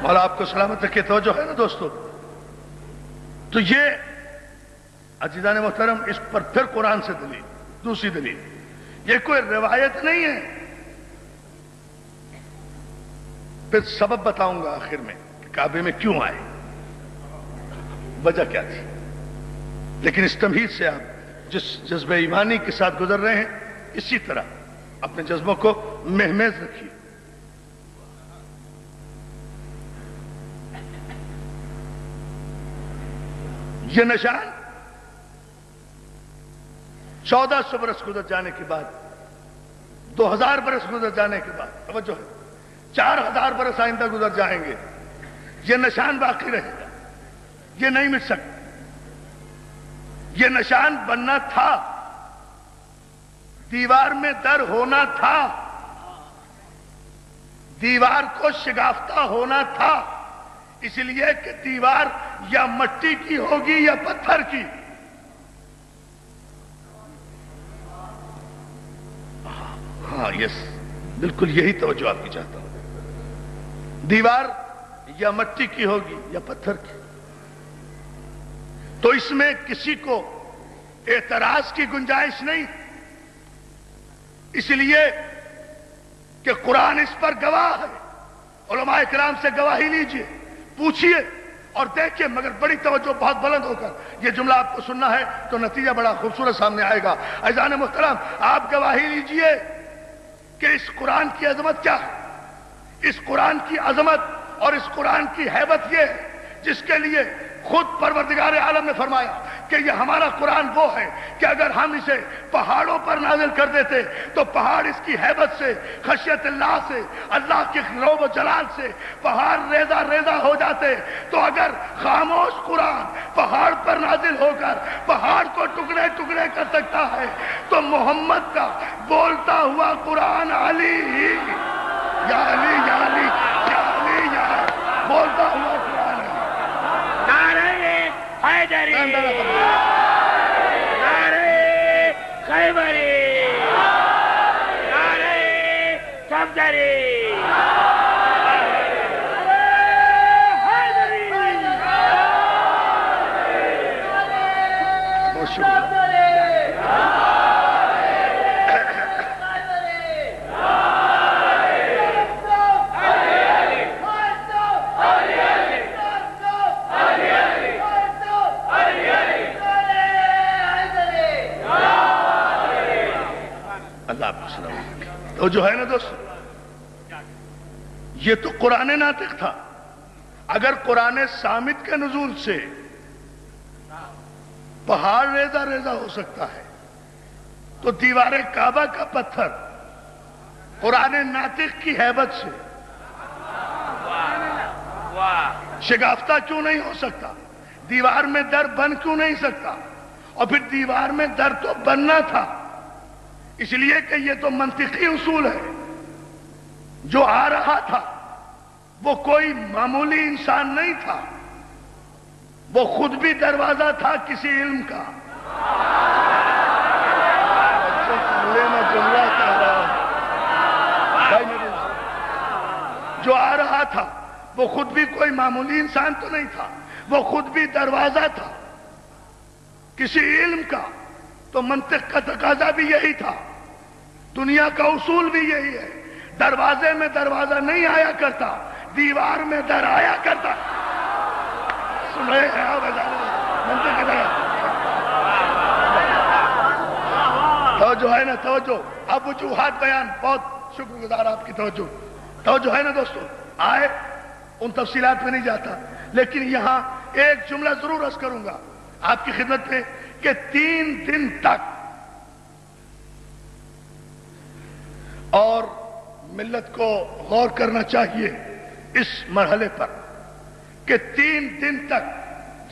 [SPEAKER 1] مولا آپ کو سلامت رکھے۔ توجہ ہے نا دوستو؟ تو یہ عزیزان محترم، اس پر پھر قرآن سے دلیل، دوسری دلیل، یہ کوئی روایت نہیں ہے۔ پھر سبب بتاؤں گا آخر میں کہ کعبے میں کیوں آئے، وجہ کیا تھی، لیکن اس تمہید سے آپ جس جذبہ ایمانی کے ساتھ گزر رہے ہیں، اسی طرح اپنے جذبوں کو مہمیز رکھیے. یہ نشان 1400 برس گزر جانے کے بعد، 2000 برس گزر جانے کے بعد، توجہ ہے، 4000 برس آئندہ گزر جائیں گے، یہ نشان باقی رہے گا، یہ نہیں مٹ سکتا. یہ نشان بننا تھا، دیوار میں در ہونا تھا، دیوار کو شگافتہ ہونا تھا، اس لیے کہ دیوار یا مٹی کی ہوگی یا پتھر کی. ہاں یس، بالکل یہی توجہ آپ کی چاہتا ہوں. دیوار یا مٹی کی ہوگی یا پتھر کی. تو اس میں کسی کو اعتراض کی گنجائش نہیں، اس لیے کہ قرآن اس پر گواہ ہے. علماء کرام سے گواہی لیجئے، پوچھئے اور دیکھیے، مگر بڑی توجہ، بہت بلند ہو کر یہ جملہ آپ کو سننا ہے تو نتیجہ بڑا خوبصورت سامنے آئے گا. عزیزان محترم، آپ گواہی لیجئے کہ اس قرآن کی عظمت کیا ہے. اس قرآن کی عظمت اور اس قرآن کی ہیبت یہ ہے جس کے لیے خود پروردگار عالم نے فرمایا کہ یہ ہمارا قرآن وہ ہے کہ اگر ہم اسے پہاڑوں پر نازل کر دیتے تو پہاڑ اس کی ہیبت سے، خشیت اللہ سے، اللہ کے روب و جلال سے پہاڑ ریزہ ریزہ ہو جاتے. تو اگر خاموش قرآن پہاڑ پر نازل ہو کر پہاڑ کو ٹکڑے ٹکڑے کر سکتا ہے تو محمد کا بولتا ہوا قرآن علی ہی، یا علی یا علی یا علی یا بولتا ہوا قرآن ہے.
[SPEAKER 2] حیدری، نعرہ خیبری، نعرہ صفدری.
[SPEAKER 1] بہت شکریہ. اللہ آپ کو سلام. تو جو ہے نا دوست، یہ تو قرآن ناطق تھا. اگر قرآن صامت کے نزول سے پہاڑ ریزہ ریزہ ہو سکتا ہے تو دیوار کعبہ کا پتھر قرآن ناطق کی ہیبت سے شگافتہ کیوں نہیں ہو سکتا؟ دیوار میں در بن کیوں نہیں سکتا؟ اور پھر دیوار میں در تو بننا تھا، اس لیے کہ یہ تو منطقی اصول ہے. جو آ رہا تھا وہ کوئی معمولی انسان نہیں تھا، وہ خود بھی دروازہ تھا کسی علم کا. جو آ رہا تھا وہ خود بھی کوئی معمولی انسان تو نہیں تھا، وہ خود بھی دروازہ تھا کسی علم کا. تو منطق کا تقاضا بھی یہی تھا، دنیا کا اصول بھی یہی ہے. دروازے میں دروازہ نہیں آیا کرتا، دیوار میں در آیا کرتا. سن رہے ہیں آپ؟ منطق کی طرح توجہ ہے نا؟ توجہ. اب وجوہات بیان، بہت شکر گزار آپ کی توجہ ہے نا دوستو. آئے ان تفصیلات میں نہیں جاتا، لیکن یہاں ایک جملہ ضرور عرض کروں گا آپ کی خدمت میں کہ 3 دن تک، اور ملت کو غور کرنا چاہیے اس مرحلے پر، کہ 3 دن تک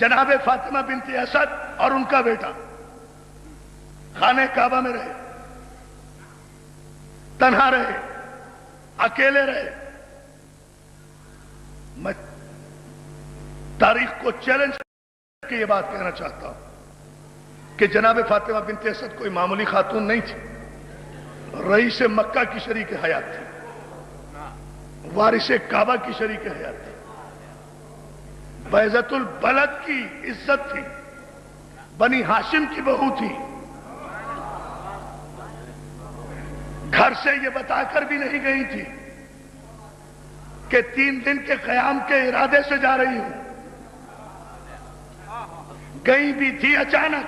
[SPEAKER 1] جناب فاطمہ بنت اسد اور ان کا بیٹا خانہ کعبہ میں رہے، تنہا رہے، اکیلے رہے. میں تاریخ کو چیلنج کر کے یہ بات کہنا چاہتا ہوں کہ جناب فاطمہ بنت اسد کوئی معمولی خاتون نہیں تھی. رئیس مکہ کی شریک حیات تھی، وارث کعبہ کی شریک حیات تھی، بیضۃ البلد کی عزت تھی، بنی ہاشم کی بہو تھی. گھر سے یہ بتا کر بھی نہیں گئی تھی کہ 3 دن کے قیام کے ارادے سے جا رہی ہوں. گئی بھی تھی اچانک،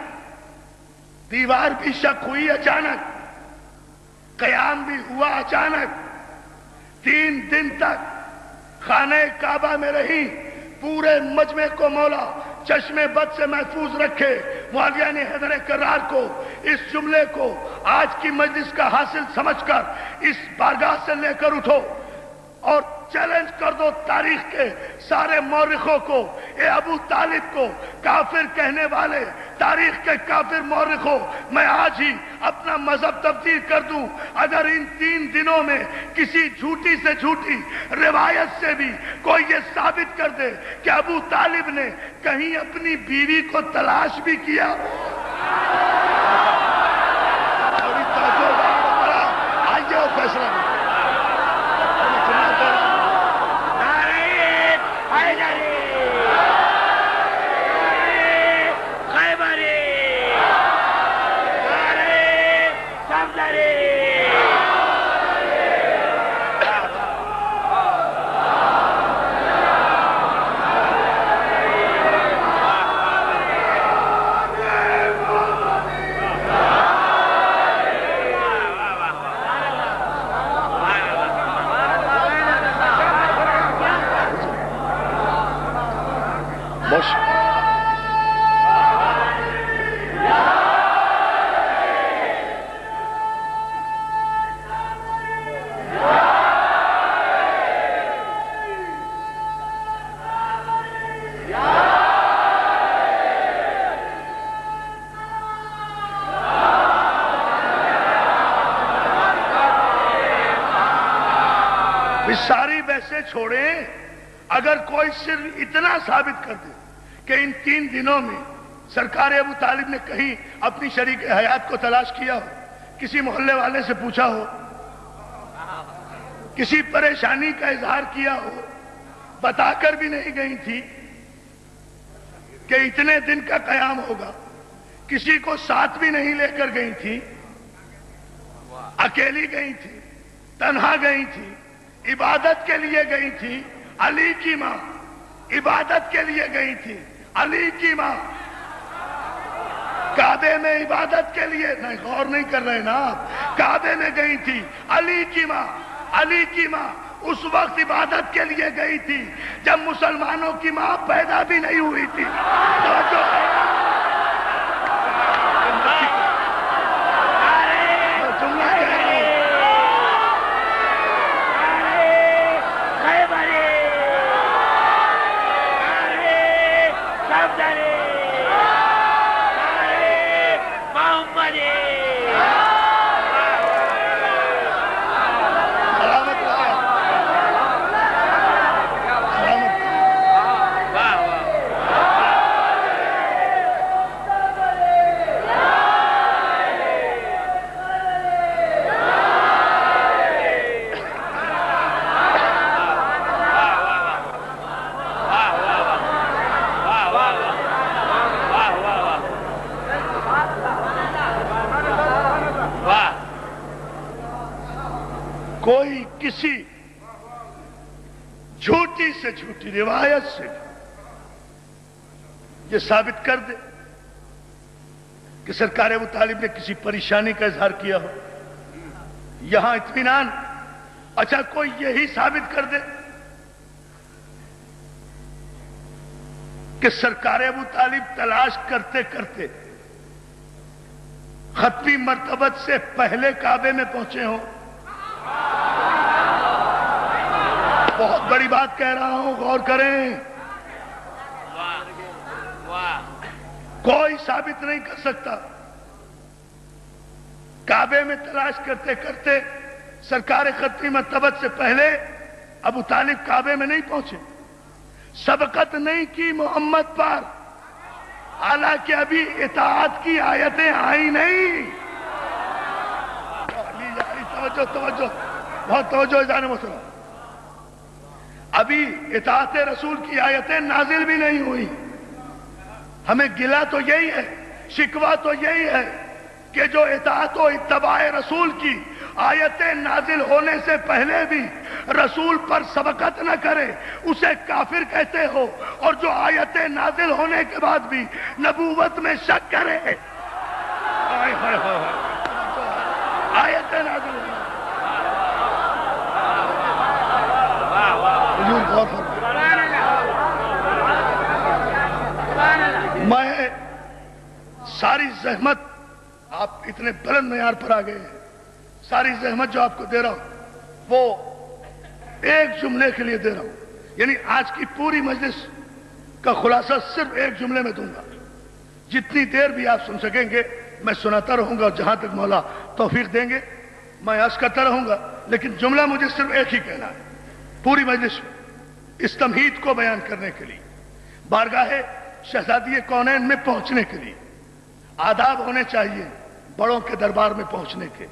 [SPEAKER 1] دیوار بھی شک ہوئی اچانک.
[SPEAKER 3] قیام بھی ہوا اچانک. 3 دن تک خانہ کعبہ میں رہی. پورے مجمع کو مولا چشم بد سے محفوظ رکھے. معاویہ نے حیدر کرار کو اس جملے کو آج کی مجلس کا حاصل سمجھ کر اس بارگاہ سے لے کر اٹھو اور چیلنج کر دو تاریخ کے سارے مورخوں کو. اے ابو طالب کو کافر کہنے والے تاریخ کے کافر مورخوں، میں آج ہی اپنا مذہب تبدیل کر دوں اگر ان 3 دنوں میں کسی جھوٹی سے جھوٹی روایت سے بھی کوئی یہ ثابت کر دے کہ ابو طالب نے کہیں اپنی بیوی کو تلاش بھی کیا. آئیے وہ فیصلہ ساری بحثیں چھوڑیں. اگر کوئی صرف اتنا ثابت کر دے کہ ان 3 دنوں میں سرکار ابو طالب نے کہیں اپنی شریک حیات کو تلاش کیا ہو، کسی محلے والے سے پوچھا ہو، کسی پریشانی کا اظہار کیا ہو، بتا کر بھی نہیں گئی تھی کہ اتنے دن کا قیام ہوگا، کسی کو ساتھ بھی نہیں لے کر گئی تھی، اکیلی گئی تھی، تنہا گئی تھی، عبادت کے لیے گئی تھی. علی کی ماں عبادت کے لیے گئی تھی. علی کی ماں کعبے میں عبادت کے لیے نہیں، غور نہیں کر رہے نا آپ. کعبے میں گئی تھی. علی کی ماں اس وقت عبادت کے لیے گئی تھی جب مسلمانوں کی ماں پیدا بھی نہیں ہوئی تھی. کوئی کسی جھوٹی سے جھوٹی روایت سے یہ ثابت کر دے کہ سرکار ابو طالب نے کسی پریشانی کا اظہار کیا ہو، یہاں اطمینان. اچھا کوئی یہی ثابت کر دے کہ سرکار ابو طالب تلاش کرتے کرتے ختمی مرتبت سے پہلے کعبے میں پہنچے ہوں. بہت بڑی بات کہہ رہا ہوں، غور کریں. کوئی ثابت نہیں کر سکتا. کعبے میں تلاش کرتے کرتے سرکار ختمی مرتبت سے پہلے ابو طالب کعبے میں نہیں پہنچے. سبقت نہیں کی محمد پر، حالانکہ ابھی اطاعت کی آیتیں آئی نہیں. توجہ بہت توجہ جان محترم. ابھی اطاعت رسول کی آیتیں نازل بھی نہیں ہوئی. ہمیں گلہ تو یہی ہے، شکوہ تو یہی ہے کہ جو اطاعت و اتباع رسول کی آیتیں نازل ہونے سے پہلے بھی رسول پر سبقت نہ کرے اسے کافر کہتے ہو، اور جو آیتیں نازل ہونے کے بعد بھی نبوت میں شک کرے. آیتیں نازل ہوئی. حضور غور فرمائیں. میں ساری زحمت، آپ اتنے بلند معیار پر آ گئے ہیں، ساری زحمت جو آپ کو دے رہا ہوں وہ ایک جملے کے لیے دے رہا ہوں. یعنی آج کی پوری مجلس کا خلاصہ صرف ایک جملے میں دوں گا. جتنی دیر بھی آپ سن سکیں گے میں سناتا رہوں گا، اور جہاں تک مولا توفیق دیں گے میں عرض کرتا رہوں گا. لیکن جملہ مجھے صرف ایک ہی کہنا ہے پوری مجلس میں، اس تمہید کو بیان کرنے کے لیے، بارگاہ شہزادی کونین میں پہنچنے کے لیے. آداب ہونے چاہیے بڑوں کے دربار میں پہنچنے کے.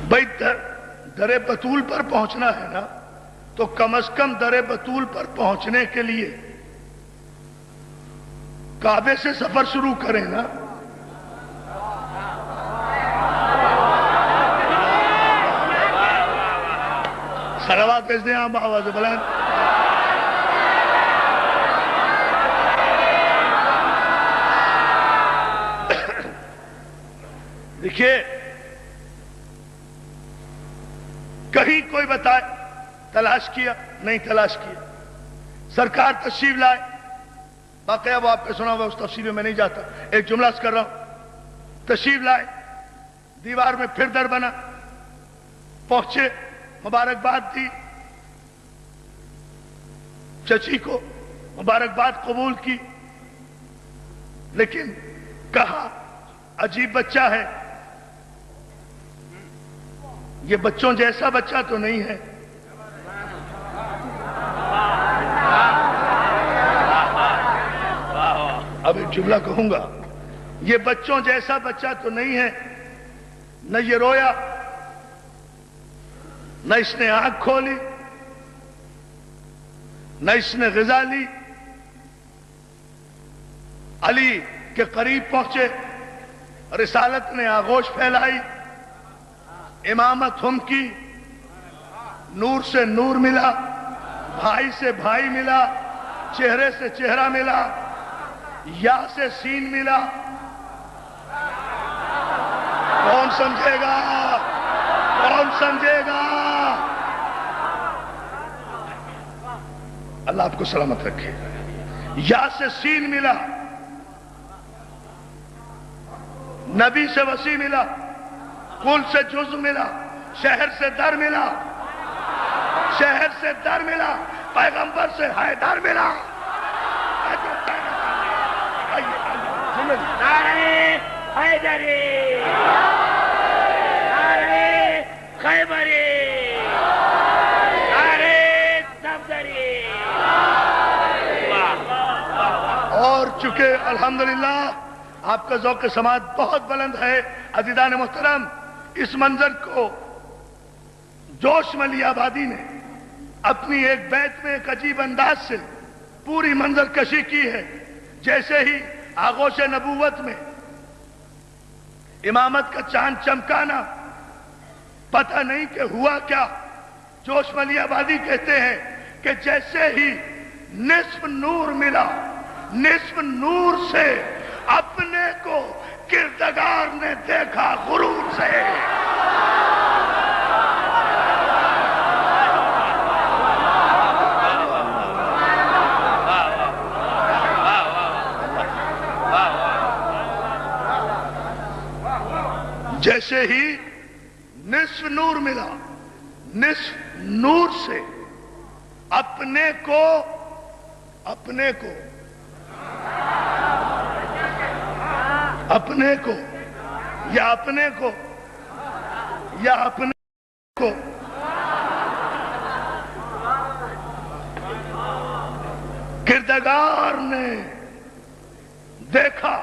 [SPEAKER 3] بھائی در بطول پر پہنچنا ہے نا، تو کم از کم در بطول پر پہنچنے کے لیے کعبے سے سفر شروع کریں نا. صلوات بھیج دیں آپ آواز بلند. دیکھیے کہیں کوئی بتائے تلاش کیا نہیں تلاش کیا، سرکار تشریف لائے، باقی وہ آپ نے سنا ہوا، اس تفصیل میں نہیں جاتا، ایک جملہ کر رہا ہوں. تشریف لائے، دیوار میں پھر در بنا، پہنچے، مبارکباد دی، چچی کو مبارکباد قبول کی، لیکن کہا عجیب بچہ ہے، یہ بچوں جیسا بچہ تو نہیں ہے. اب ایک جملہ کہوں گا، یہ بچوں جیسا بچہ تو نہیں ہے. نہ یہ رویا، نہ اس نے آنکھ کھولی، نہ اس نے غذا لی. علی کے قریب پہنچے، رسالت نے آغوش پھیلائی، امامت ہم کی، نور سے نور ملا، بھائی سے بھائی ملا، چہرے سے چہرہ ملا، یا سے سین ملا. کون سمجھے گا؟ کون سمجھے گا؟ اللہ آپ کو سلامت رکھے. یا سے سین ملا، نبی سے وسیع ملا، کل سے جزء ملا، شہر سے در ملا، شہر سے در ملا، پیغمبر سے حیدر ملا.
[SPEAKER 2] نعرہ حیدری، نعرہ خیبری، نعرہ صفدری.
[SPEAKER 3] اور چونکہ الحمدللہ آپ کا ذوق سماعت بہت بلند ہے، عزیزان محترم، اس منظر کو جوش ملی آبادی نے اپنی ایک بیت میں ایک عجیب انداز سے پوری منظر کشی کی ہے. جیسے ہی آغوش نبوت میں امامت کا چاند چمکانا، پتہ نہیں کہ ہوا کیا. جوش ملی آبادی کہتے ہیں کہ جیسے ہی نصف نور ملا، نصف نور سے اپنے کو کردگار نے دیکھا غرور سے. جیسے ہی نصف نور ملا، نصف نور سے اپنے کو اپنے کو اپنے کو یا اپنے کو یا اپنے کو کردگار نے دیکھا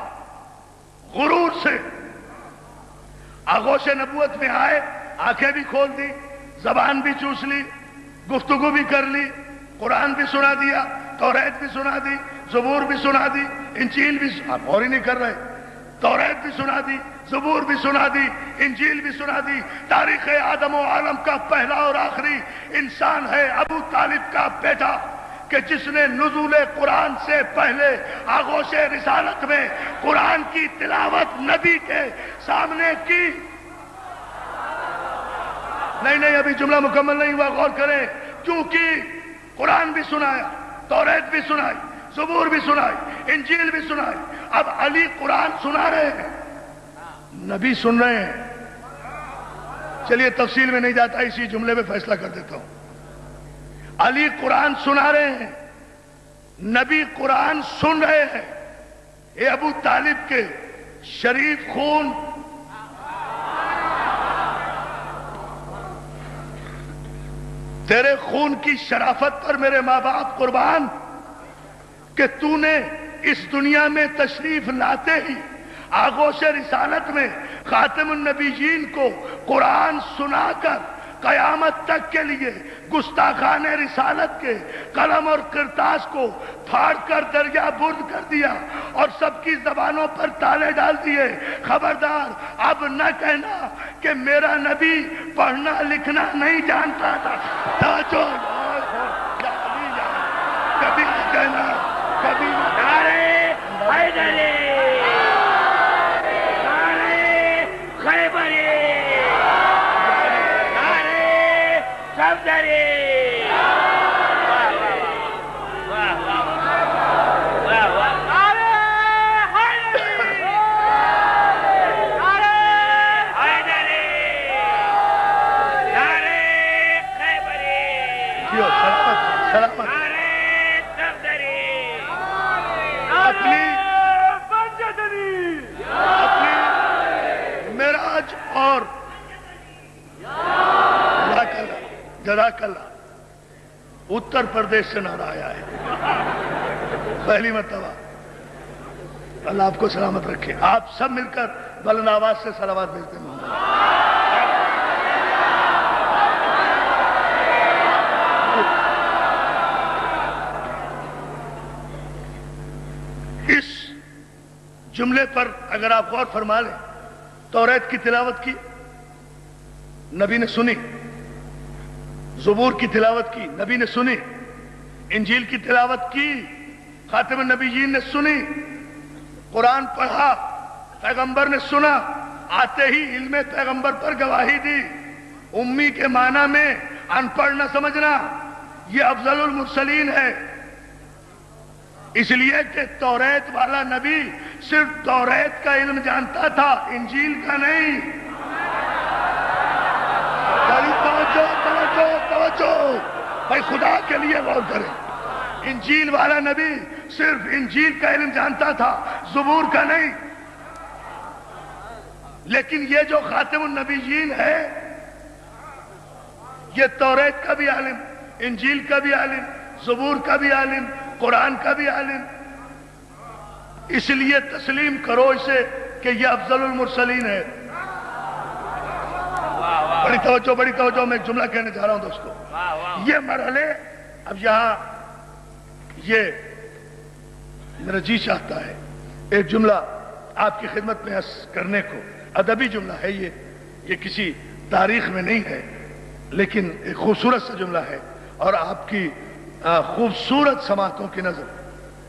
[SPEAKER 3] غرور سے. آغوش نبوت میں آئے، آنکھیں بھی کھول دی، زبان بھی چوس لی، گفتگو بھی کر لی، قرآن بھی سنا دیا، توریت بھی سنا دی، زبور بھی سنا دی، انجیل بھی آپ اور ہی نہیں کر رہے، توریت بھی سنا دی، زبور بھی سنا دی، انجیل بھی سنا دی. تاریخ آدم و عالم کا پہلا اور آخری انسان ہے ابو طالب کا بیٹا، کہ جس نے نزول قرآن سے پہلے آغوش رسالت میں قرآن کی تلاوت نبی کے سامنے کی. نہیں ابھی جملہ مکمل نہیں ہوا، غور کریں. کیونکہ قرآن بھی سنایا، توریت بھی سنائی، زبور بھی سنائی، انجیل بھی سنائی. اب علی قرآن سنا رہے ہیں، نبی سن رہے ہیں. چلیے تفصیل میں نہیں جاتا، اسی جملے میں فیصلہ کر دیتا ہوں. علی قرآن سنا رہے ہیں، نبی قرآن سن رہے ہیں. اے ابو طالب کے شریف خون، تیرے خون کی شرافت پر میرے ماں باپ قربان کہ تو نے اس دنیا میں تشریف لاتے ہی آغوش رسالت میں خاتم النبیین کو قرآن سنا کر قیامت تک کے لیے گستاخان رسالت کے قلم اور کرتاس کو پھاڑ کر دریا برد کر دیا اور سب کی زبانوں پر تالے ڈال دیے. خبردار ب نہ کہنا کہ میرا نبی پڑھنا لکھنا نہیں جانتا تھا. کبھی نہ کہنا، کبھی نہ
[SPEAKER 2] نعرے حیدری، نعرے خیبری، نعرے صفدری.
[SPEAKER 3] اور جزاک اللہ اتر پردیش سے نعرہ آیا ہے پہلی مرتبہ. اللہ آپ کو سلامت رکھے. آپ سب مل کر بلند آواز سے صلوات بھیجتے ہیں. اس جملے پر اگر آپ غور فرما لیں، توریت کی تلاوت کی نبی نے سنی، زبور کی تلاوت کی نبی نے سنی، انجیل کی تلاوت کی خاتم النبیین نے سنی، قرآن پڑھا پیغمبر نے سنا، آتے ہی علم پیغمبر پر گواہی دی. امی کے معنی میں ان پڑھ نہ سمجھنا، یہ افضل المرسلین ہے. اس لیے کہ توریت والا نبی صرف توریت کا علم جانتا تھا، انجیل کا نہیں. توجہ بھائی، خدا کے لیے غور کریں. انجیل والا نبی صرف انجیل کا علم جانتا تھا، زبور کا نہیں. لیکن یہ جو خاتم النبیین ہے، یہ توریت کا بھی عالم، انجیل کا بھی عالم، زبور کا بھی عالم، قرآن کا بھی عالم. اس لیے تسلیم کرو اسے کہ یہ افضل المرسلین ہے. بڑی توجہ میں ایک جملہ کہنے جا رہا ہوں دوستو. یہ مرحلے اب یہاں یہ میرا جی چاہتا ہے ایک جملہ آپ کی خدمت میں عرض کرنے کو. ادبی جملہ ہے یہ کسی تاریخ میں نہیں ہے، لیکن ایک خوبصورت سا جملہ ہے اور آپ کی خوبصورت سماعتوں کی نظر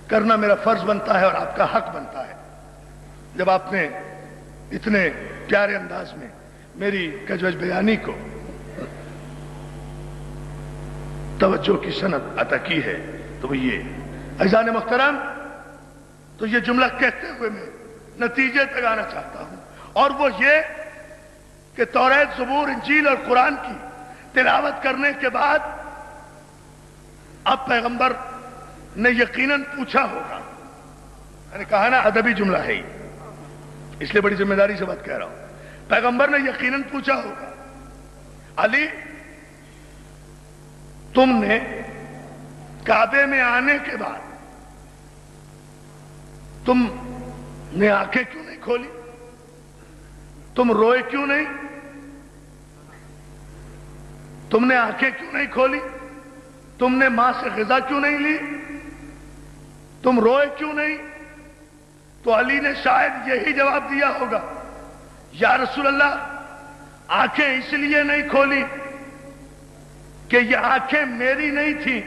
[SPEAKER 3] کرنا میرا فرض بنتا ہے اور آپ کا حق بنتا ہے. جب آپ نے اتنے پیارے انداز میں میری کجوج بیانی کو توجہ کی سند عطا کی ہے تو وہ یہ عزیزان محترم، تو یہ جملہ کہتے ہوئے میں نتیجے تک آنا چاہتا ہوں، اور وہ یہ کہ توریت، زبور، انجیل اور قرآن کی تلاوت کرنے کے بعد اب پیغمبر نے یقیناً پوچھا ہوگا. میں نے کہا نا ادبی جملہ ہے ہی، اس لیے بڑی ذمہ داری سے بات کہہ رہا ہوں. پیغمبر نے یقیناً پوچھا ہوگا، علی تم نے کعبے میں آنے کے بعد تم نے آنکھیں کیوں نہیں کھولی؟ تم روئے کیوں نہیں؟ تم نے آنکھیں کیوں نہیں کھولی؟ تم نے ماں سے غذا کیوں نہیں لی؟ تم روئے کیوں نہیں؟ تو علی نے شاید یہی جواب دیا ہوگا، یا رسول اللہ آنکھیں اس لیے نہیں کھولی کہ یہ آنکھیں میری نہیں تھیں،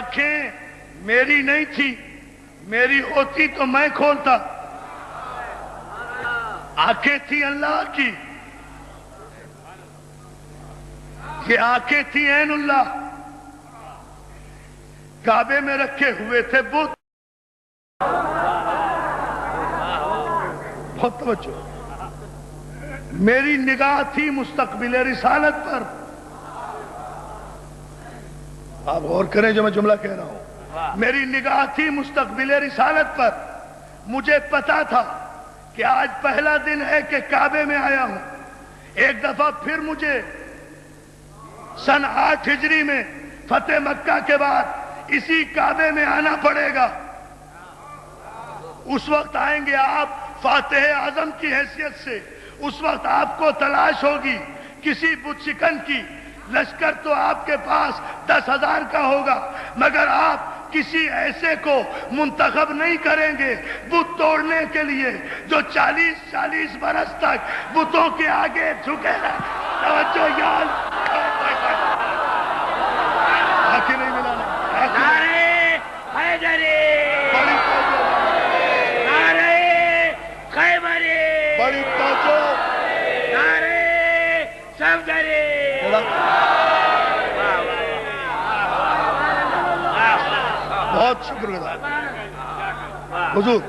[SPEAKER 3] آنکھیں میری نہیں تھی، میری ہوتی تو میں کھولتا. آنکھیں تھی اللہ کی، یہ آنکھیں تھی عین اللہ. کعبے میں رکھے ہوئے تھے بت. بہت توجہ. میری نگاہ تھی مستقبل رسالت پر. آپ غور کریں جو میں جملہ کہہ رہا ہوں. میری نگاہ تھی مستقبل رسالت پر. مجھے پتا تھا کہ آج پہلا دن ہے کہ کعبے میں آیا ہوں. ایک دفعہ پھر مجھے سن 8 ہجری میں فتح مکہ کے بعد اسی کعبے میں آنا پڑے گا. اس وقت آئیں گے آپ فاتح اعظم کی حیثیت سے. اس وقت آپ کو تلاش ہوگی کسی بت شکن کی. لشکر تو آپ کے پاس 10,000 کا ہوگا، مگر آپ کسی ایسے کو منتخب نہیں کریں گے بت توڑنے کے لیے جو 40 برس تک بتوں کے آگے جھکے رہے. توجہ یاد. آنکھیں نہیں ملانا.
[SPEAKER 2] نعرے حیدری،
[SPEAKER 3] بڑی توجہ،
[SPEAKER 2] نعرے خیبری،
[SPEAKER 3] بڑی توجہ.
[SPEAKER 2] نعرے صفدری.
[SPEAKER 3] بہت شکر گزار حضور.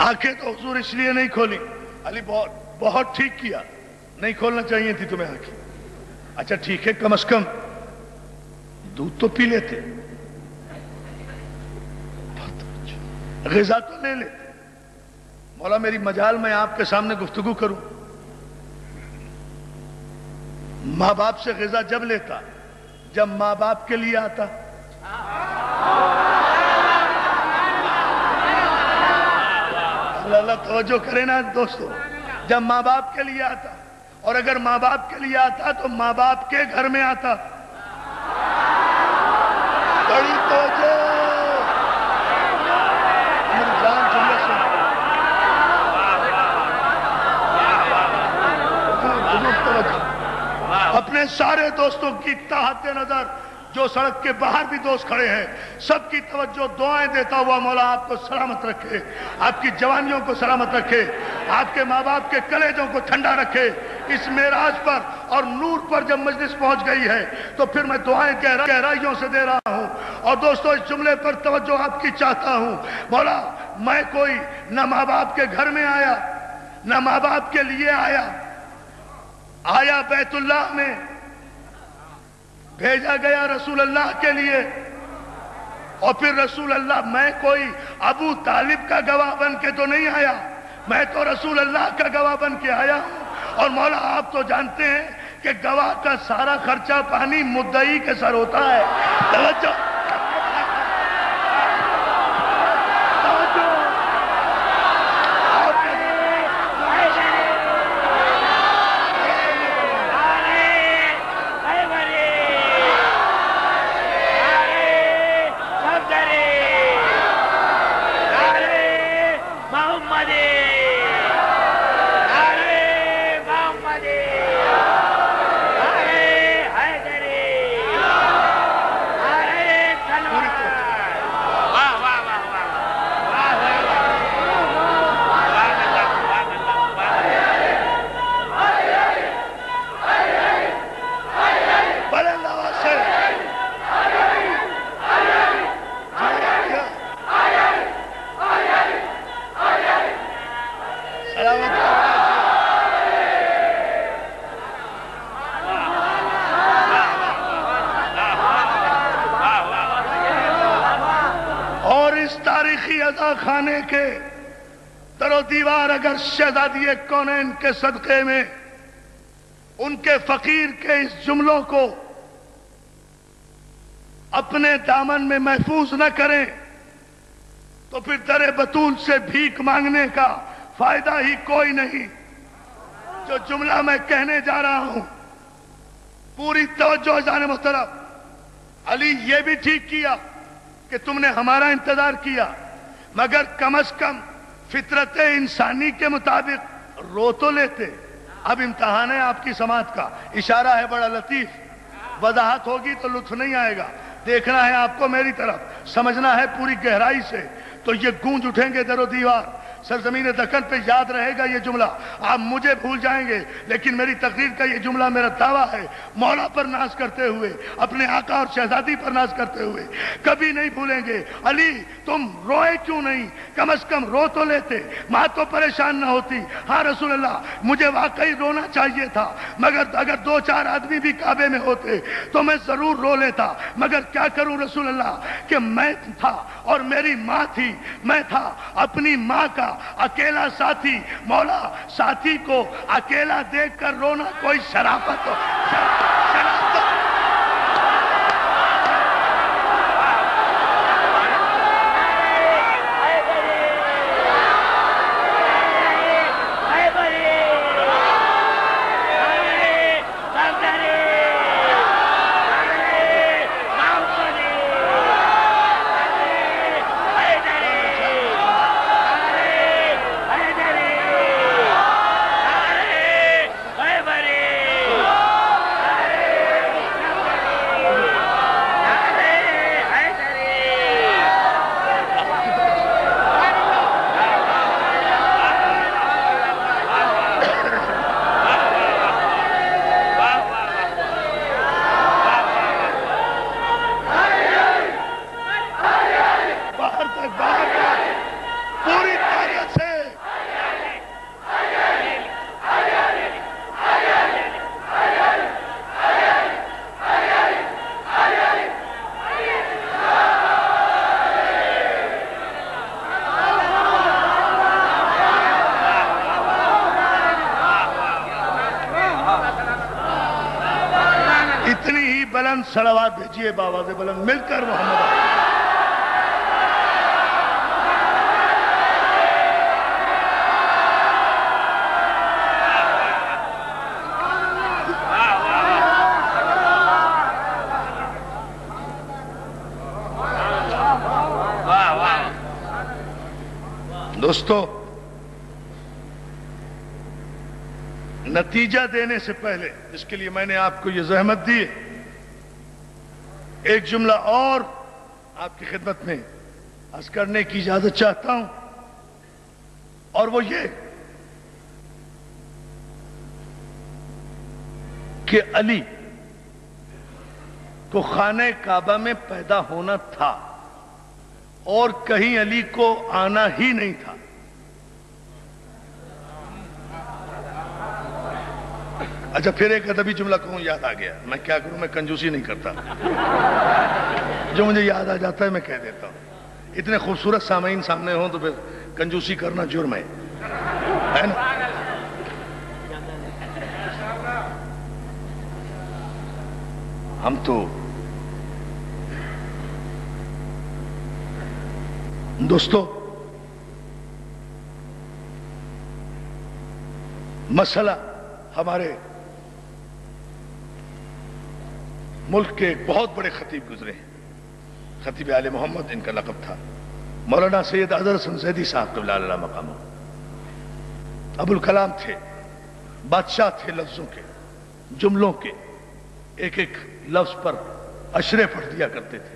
[SPEAKER 3] آنکھیں تو حضور اس لیے نہیں کھولی. علی بہت ٹھیک کیا، نہیں کھولنا چاہیے تھی تمہیں آنکھیں. اچھا ٹھیک ہے، کم از کم دودھ تو پی لیتے، غذا تو لے لیتے. مولا میری مجال میں آپ کے سامنے گفتگو کروں. ماں باپ سے غذا جب لیتا جب ماں باپ کے لیے آتا. اللہ توجہ کرے نا دوستو. جب ماں باپ کے لیے آتا، اور اگر ماں باپ کے لیے آتا تو ماں باپ کے گھر میں آتا. بڑی توجہ. میری جان جملہ سن. اپنے سارے دوستوں کی تحت نظر جو سڑک کے باہر بھی دوست کھڑے ہیں سب کی توجہ دعائیں دیتا ہوا مولا آپ کو سلامت رکھے، آپ کی جوانیوں کو سلامت رکھے، آپ کے ماں باپ کے کلیجوں کو ٹھنڈا رکھے. اس معراج پر اور نور پر جب مجلس پہنچ گئی ہے تو پھر میں دعائیں گہرائیوں سے دے رہا ہوں. اور دوستو اس جملے پر توجہ آپ کی چاہتا ہوں. مولا میں کوئی نہ ماں باپ کے گھر میں آیا نہ ماں باپ کے لیے آیا بیت اللہ میں بھیجا گیا رسول اللہ کے لیے. اور پھر رسول اللہ، میں کوئی ابو طالب کا گواہ بن کے تو نہیں آیا، میں تو رسول اللہ کا گواہ بن کے آیا ہوں. اور مولا آپ تو جانتے ہیں کہ گواہ کا سارا خرچہ پانی مدعی کے سر ہوتا ہے. توجہ. خانے کے در و دیوار اگر شہزادی کونین کے صدقے میں ان کے فقیر کے اس جملوں کو اپنے دامن میں محفوظ نہ کریں تو پھر در بطول سے بھیک مانگنے کا فائدہ ہی کوئی نہیں. جو جملہ میں کہنے جا رہا ہوں پوری توجہ جان محترم. علی یہ بھی ٹھیک کیا کہ تم نے ہمارا انتظار کیا، مگر کم از کم فطرت انسانی کے مطابق رو تو لیتے. اب امتحان ہے آپ کی سماعت کا. اشارہ ہے بڑا لطیف. وضاحت ہوگی تو لطف نہیں آئے گا. دیکھنا ہے آپ کو میری طرف, سمجھنا ہے پوری گہرائی سے, تو یہ گونج اٹھیں گے در و دیوار. سرزمین دکن پہ یاد رہے گا یہ جملہ. آپ مجھے بھول جائیں گے لیکن میری تقریر کا یہ جملہ میرا دعویٰ ہے, مولا پر ناز کرتے ہوئے, اپنے آقا اور شہزادی پر ناز کرتے ہوئے کبھی نہیں بھولیں گے. علی تم روئے کیوں نہیں؟ کم از کم رو تو لیتے, ماں تو پریشان نہ ہوتی. ہاں رسول اللہ مجھے واقعی رونا چاہیے تھا, مگر اگر 2-4 آدمی بھی کعبے میں ہوتے تو میں ضرور رو لیتا. مگر کیا کروں رسول اللہ کہ میں تھا اور میری ماں تھی, میں تھا اپنی ماں کا اکیلا ساتھی. مولا ساتھی کو اکیلا دیکھ کر رونا کوئی شرافت ہو؟ صلوات بھیجیے بابا سے بلند مل کر محمد. دوستو نتیجہ دینے سے پہلے جس کے لیے میں نے آپ کو یہ زحمت دی, ایک جملہ اور آپ کی خدمت میں عرض کرنے کی اجازت چاہتا ہوں, اور وہ یہ کہ علی کو خانہ کعبہ میں پیدا ہونا تھا اور کہیں علی کو آنا ہی نہیں تھا. اچھا پھر ایک ادبی جملہ کہوں, یاد آ گیا. میں کیا کروں, میں کنجوسی نہیں کرتا, جو مجھے یاد آ جاتا ہے میں کہہ دیتا ہوں. اتنے خوبصورت سامعین سامنے ہوں تو پھر کنجوسی کرنا جرم ہے نا. ہم تو دوستو مسئلہ ہمارے ملک کے ایک بہت بڑے خطیب گزرے ہیں, خطیب آل محمد ان کا لقب تھا, مولانا سید اظہر حسن زیدی صاحب قبلہ علیہ مقامہ. ابو الکلام تھے, بادشاہ تھے لفظوں کے, جملوں کے, ایک ایک لفظ پر اشرے پڑھ دیا کرتے تھے.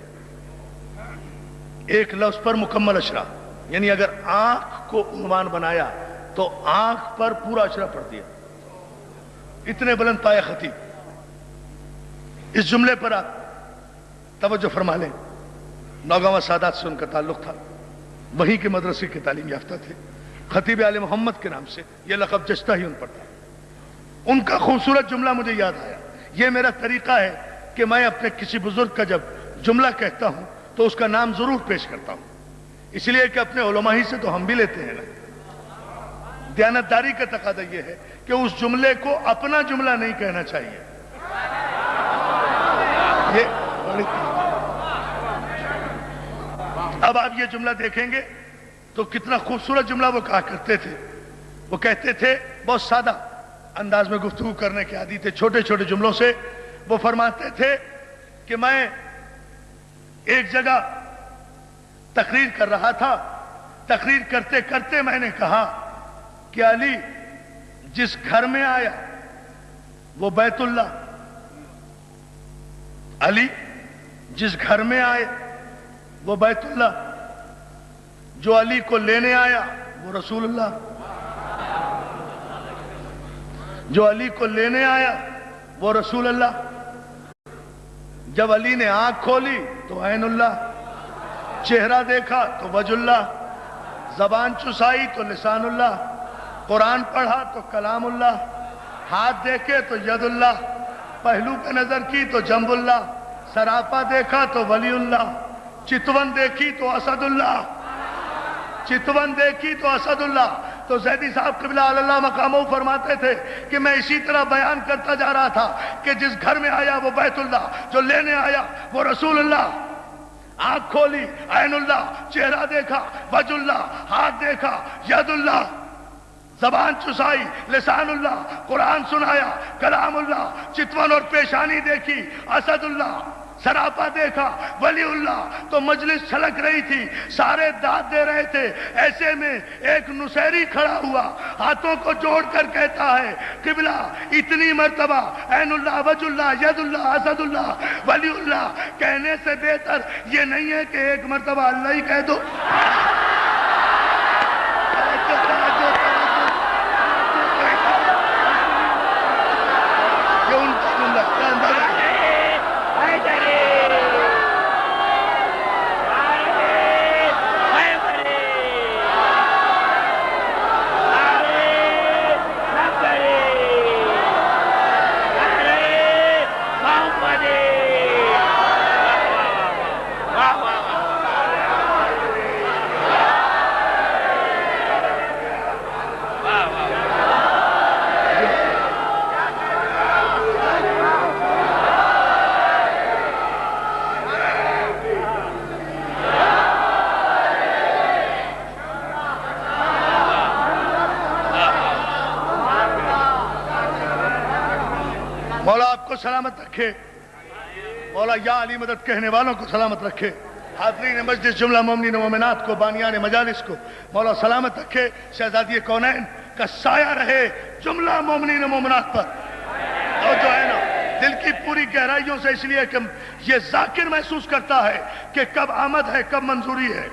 [SPEAKER 3] ایک لفظ پر مکمل اشرا, یعنی اگر آنکھ کو عنوان بنایا تو آنکھ پر پورا اشرا پڑھ دیا. اتنے بلند پایا خطیب. اس جملے پر آپ توجہ فرما لیں. نوگاواں سادات سے ان کا تعلق تھا, وہیں کے مدرسے کے تعلیم یافتہ تھے. خطیب آل محمد کے نام سے یہ لقب جچتا ہی ان پر تھا. ان کا خوبصورت جملہ مجھے یاد آیا. یہ میرا طریقہ ہے کہ میں اپنے کسی بزرگ کا جب جملہ کہتا ہوں تو اس کا نام ضرور پیش کرتا ہوں, اس لیے کہ اپنے علماء ہی سے تو ہم بھی لیتے ہیں نا. دیانتداری کا تقاضا یہ ہے کہ اس جملے کو اپنا جملہ نہیں کہنا چاہیے. اب آپ یہ جملہ دیکھیں گے تو کتنا خوبصورت جملہ وہ کہا کرتے تھے. وہ کہتے تھے, بہت سادہ انداز میں گفتگو کرنے کے عادی تھے, چھوٹے چھوٹے جملوں سے. وہ فرماتے تھے کہ میں ایک جگہ تقریر کر رہا تھا, تقریر کرتے کرتے میں نے کہا کہ علی جس گھر میں آیا وہ بیت اللہ, علی جس گھر میں آئے وہ بیت اللہ، جو علی کو لینے آیا وہ رسول اللہ، جو علی کو لینے آیا وہ رسول اللہ۔ جب علی نے آنکھ کھولی تو عین اللہ، چہرہ دیکھا تو وجہ اللہ، زبان چسائی تو لسان اللہ، قرآن پڑھا تو کلام اللہ، ہاتھ دیکھے تو ید اللہ، پہلو پہ نظر کی تو جنب اللہ، سراپا دیکھا تو ولی اللہ، چتون دیکھی تو اسد اللہ، چتون دیکھی تو اسد اللہ۔ تو زیدی صاحب قبلہ اللہ مقامہ فرماتے تھے کہ میں اسی طرح بیان کرتا جا رہا تھا کہ جس گھر میں آیا وہ بیت اللہ، جو لینے آیا وہ رسول اللہ۔ آنکھ کھولی عین اللہ، چہرہ دیکھا وجہ اللہ، ہاتھ دیکھا ید اللہ، زبان چسائی لسان اللہ، قرآن سنایا کلام اللہ، چتون اور پیشانی دیکھی اسد اللہ، سراپا دیکھا ولی اللہ۔ تو مجلس چھلک رہی تھی، سارے داد دے رہے تھے، ایسے میں ایک نصیری کھڑا ہوا، ہاتھوں کو جوڑ کر کہتا ہے قبلہ اتنی مرتبہ عین اللہ وجہ اللہ ید اللہ اسد اللہ ولی اللہ کہنے سے بہتر یہ نہیں ہے کہ ایک مرتبہ اللہ ہی کہہ دو۔ مولا آپ کو سلامت رکھے، مولا یا علی مدد کہنے والوں کو سلامت رکھے، حاضرین مجلس جملہ مومنین و مومنات کو، بانیان مجالس کو مولا سلامت رکھے، شہزادی کونین کا سایہ رہے جملہ مومنین و مومنات پر۔ اور جو ہے نا دل کی پوری گہرائیوں سے، اس لیے کہ یہ ذاکر محسوس کرتا ہے کہ کب آمد ہے کب منظوری ہے،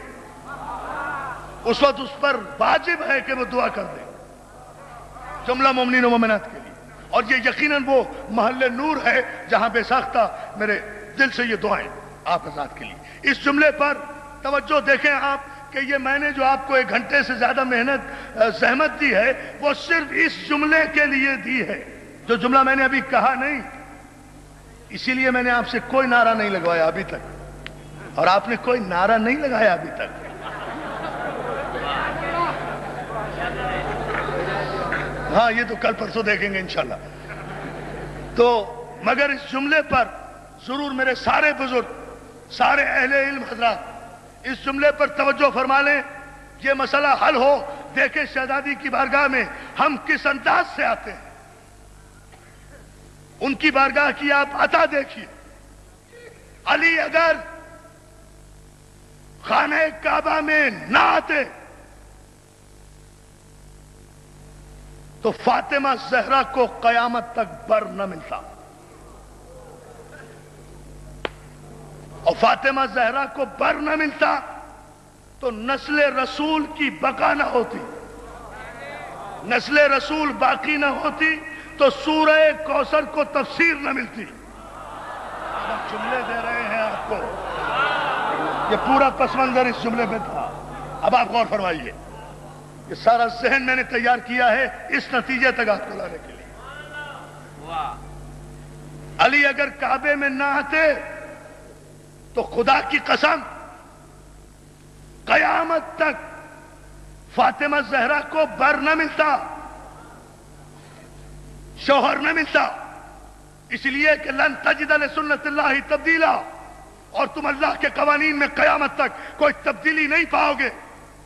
[SPEAKER 3] اس وقت اس پر واجب ہے کہ وہ دعا کر دے جملہ مومنین و مومنات کے لیے۔ اور یہ یقیناً وہ محل نور ہے جہاں بے ساختہ میرے دل سے یہ دعائیں آپ حضرات کے لیے۔ اس جملے پر توجہ دیکھیں آپ کہ یہ میں نے جو آپ کو 1 گھنٹے سے زیادہ محنت زحمت دی ہے وہ صرف اس جملے کے لیے دی ہے، جو جملہ میں نے ابھی کہا نہیں، اسی لیے میں نے آپ سے کوئی نعرہ نہیں لگوایا ابھی تک، اور آپ نے کوئی نعرہ نہیں لگایا ابھی تک۔ ہاں یہ تو کل پرسوں دیکھیں گے انشاءاللہ۔ تو مگر اس جملے پر ضرور میرے سارے بزرگ، سارے اہل علم حضرات اس جملے پر توجہ فرما لیں، یہ مسئلہ حل ہو۔ دیکھیں شہزادی کی بارگاہ میں ہم کس انداز سے آتے ہیں، ان کی بارگاہ کی آپ عطا دیکھیے۔ علی اگر خانہ کعبہ میں نہ آتے تو فاطمہ زہرا کو قیامت تک بر نہ ملتا، اور فاطمہ زہرا کو بر نہ ملتا تو نسل رسول کی بقا نہ ہوتی، نسل رسول باقی نہ ہوتی تو سورہ کوثر کو تفسیر نہ ملتی۔ اب جملے دے رہے ہیں آپ کو، یہ پورا پس منظر اس جملے میں تھا۔ اب آپ غور فرمائیے، یہ سارا ذہن میں نے تیار کیا ہے اس نتیجے تک آپ کو لانے کے لیے۔ علی اگر کعبے میں نہ آتے تو خدا کی قسم قیامت تک فاطمہ زہرا کو بر نہ ملتا، شوہر نہ ملتا، اس لیے کہ لن تجد لسنت اللہ تبدیلا، اور تم اللہ کے قوانین میں قیامت تک کوئی تبدیلی نہیں پاؤ گے۔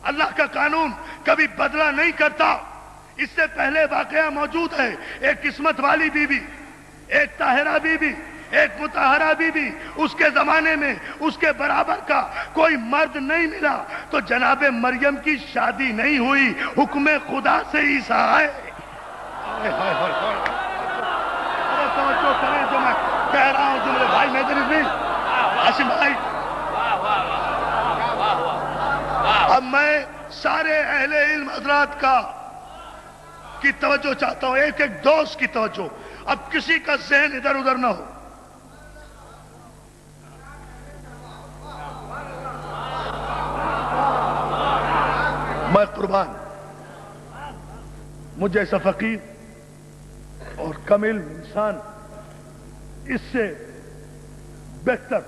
[SPEAKER 3] اللہ کا قانون کبھی بدلہ نہیں کرتا۔ اس سے پہلے واقعہ موجود ہے، ایک قسمت والی بی بی، ایک طاہرہ بی بی، ایک مطہرہ بی بی، اس کے زمانے میں اس کے برابر کا کوئی مرد نہیں ملا، تو جناب مریم کی شادی نہیں ہوئی، حکم خدا سے عیسیٰ آئے۔ توجہ کریں جو میں کہہ رہا ہوں جملے بھائی میدری بھی عاصم بھائی. اب میں سارے اہل علم حضرات کی توجہ چاہتا ہوں, ایک ایک دوست کی توجہ. اب کسی کا ذہن ادھر ادھر نہ ہو. میں قربان, مجھے ایسا فقیر اور کامل انسان اس سے بہتر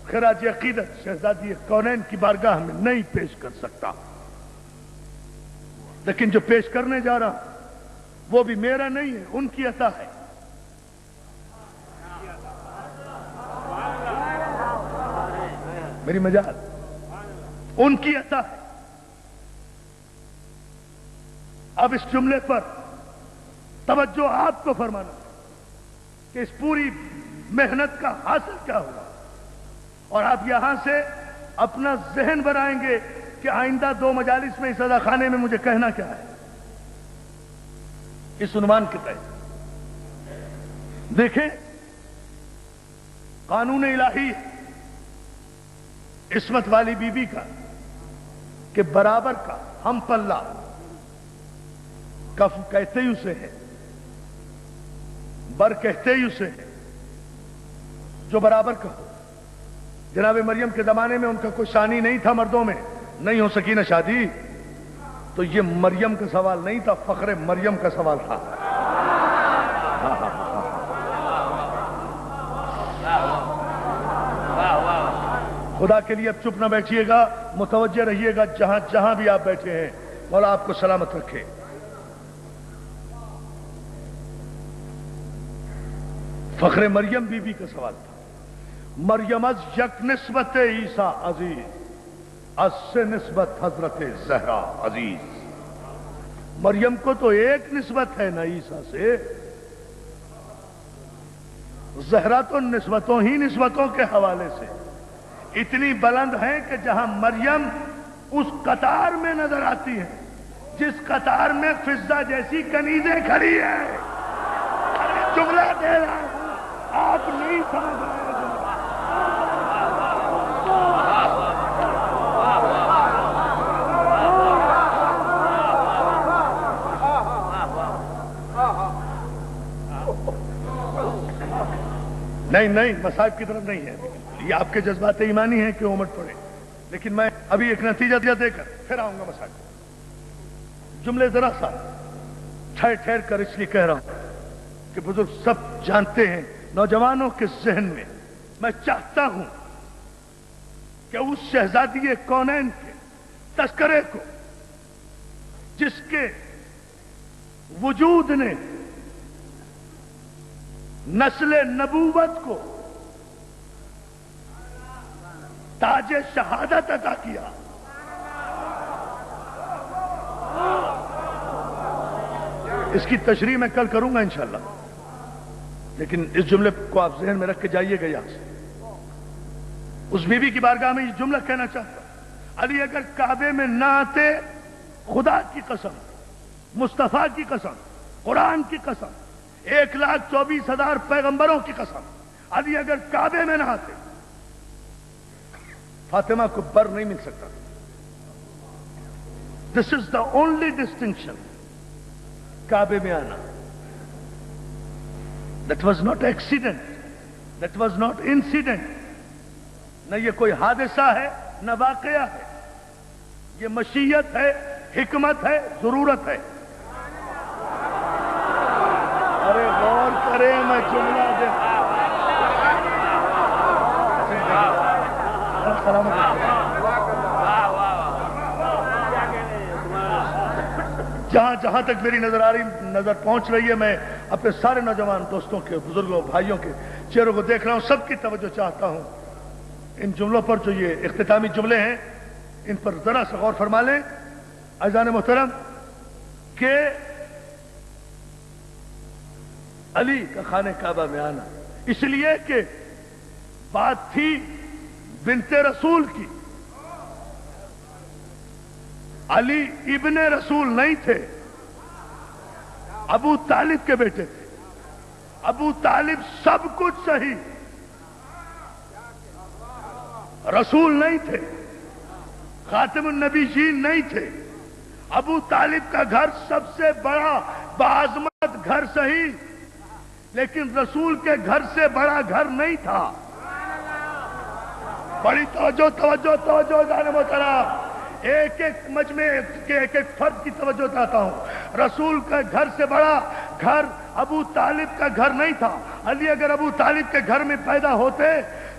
[SPEAKER 3] خراج عقیدت شہزادی کونین کی بارگاہ میں نہیں پیش کر سکتا. لیکن جو پیش کرنے جا رہا وہ بھی میرا نہیں ہے, ان کی عطا ہے. میری مجال ان کی عطا ہے. اب اس جملے پر توجہ آپ کو فرمانا کہ اس پوری محنت کا حاصل کیا ہوا, اور آپ یہاں سے اپنا ذہن بنائیں گے کہ آئندہ 2 مجالس میں اس ادا خانے میں مجھے کہنا کیا ہے. اس عنوان کے تحت دیکھیں, قانون الہی عصمت والی بی بی کا کہ برابر کا ہم پلہ کف کہتے ہی اسے ہے, بر کہتے ہی اسے ہے جو برابر کا ہو. جناب مریم کے زمانے میں ان کا کوئی شانی نہیں تھا, مردوں میں نہیں ہو سکی نا شادی, تو یہ مریم کا سوال نہیں تھا, فخر مریم کا سوال تھا. خدا کے لیے اب چپ نہ بیٹھیے گا, متوجہ رہیے گا جہاں جہاں بھی آپ بیٹھے ہیں. مولا آپ کو سلامت رکھے. فخر مریم بی بی کا سوال تھا. مریم از یک نسبت عیسیٰ عزیز, از سے نسبت حضرت زہرا عزیز. مریم کو تو ایک نسبت ہے نا عیسیٰ سے, زہرا تو نسبتوں ہی نسبتوں کے حوالے سے اتنی بلند ہیں کہ جہاں مریم اس قطار میں نظر آتی ہے جس قطار میں فضہ جیسی کنیزیں کھڑی ہیں. جملہ دے رہا ہوں, آپ نہیں سمجھ رہے. نہیں مصائب کی طرف نہیں ہے, یہ آپ کے جذبات ایمانی ہیں کہ امٹ پڑے. لیکن میں ابھی ایک نتیجہ دے کر پھر آؤں گا مصائب. جملے ذرا سا ٹھہر کر اس لیے کہہ رہا ہوں کہ بزرگ سب جانتے ہیں, نوجوانوں کے ذہن میں میں چاہتا ہوں کہ اس شہزادی کونین کے تذکرے کو جس کے وجود نے نسل نبوت کو تاج شہادت عطا کیا, اس کی تشریح میں کل کروں گا انشاءاللہ. لیکن اس جملے کو آپ ذہن میں رکھ کے جائیے گا یہاں سے. اس بی بی کی بارگاہ میں یہ جملہ کہنا چاہتا ہوں, علی اگر کعبے میں نہ آتے, خدا کی قسم, مصطفیٰ کی قسم, قرآن کی قسم, 1,24,000 پیغمبروں کی قسم, علی اگر کعبے میں نہ آتے فاطمہ کو بر نہیں مل سکتا. دس از دا اونلی ڈسٹنکشن, کعبے میں آنا. That was not accident, that was not incident. نہ یہ کوئی حادثہ ہے نہ واقعہ ہے, یہ مشیت ہے, حکمت ہے, ضرورت ہے. ارے غور کریں, میں جملہ دے جہاں تک میری نظر پہنچ رہی ہے, میں اپنے سارے نوجوان دوستوں کے, بزرگوں, بھائیوں کے چہروں کو دیکھ رہا ہوں. سب کی توجہ چاہتا ہوں ان جملوں پر, جو یہ اختتامی جملے ہیں ان پر ذرا سا غور فرما لیں. عزیزان محترم, کہ علی کا خانہ کعبہ میں آنا اس لیے کہ بات تھی بنت رسول کی. علی ابن رسول نہیں تھے, ابو طالب کے بیٹے تھے. ابو طالب سب کچھ صحیح، رسول نہیں تھے، خاتم النبیین نہیں تھے، ابو طالب کا گھر سب سے بڑا باعظمت گھر صحیح، لیکن رسول کے گھر سے بڑا گھر نہیں تھا۔ بڑی توجہ جانے محترم، ایک ایک مجمع کے ایک ایک فرد کی توجہ چاہتا ہوں۔ رسول کا گھر سے بڑا گھر ابو طالب کا گھر نہیں تھا۔ علی اگر ابو طالب کے گھر میں پیدا ہوتے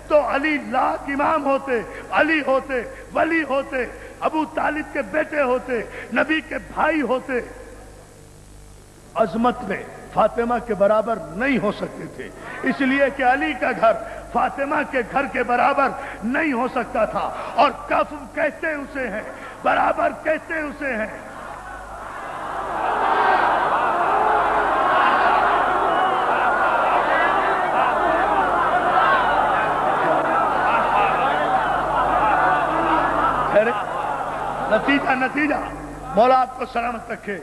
[SPEAKER 3] تو علی لاکھ امام ہوتے، علی ہوتے، ولی ہوتے، ابو طالب کے بیٹے ہوتے، نبی کے بھائی ہوتے، عظمت میں فاطمہ کے برابر نہیں ہو سکتے تھے، اس لیے کہ علی کا گھر فاطمہ کے گھر کے برابر نہیں ہو سکتا تھا، اور کف کہتے اسے ہیں، برابر کہتے اسے ہیں۔ نتیجہ مولا آپ کو سلامت رکھے۔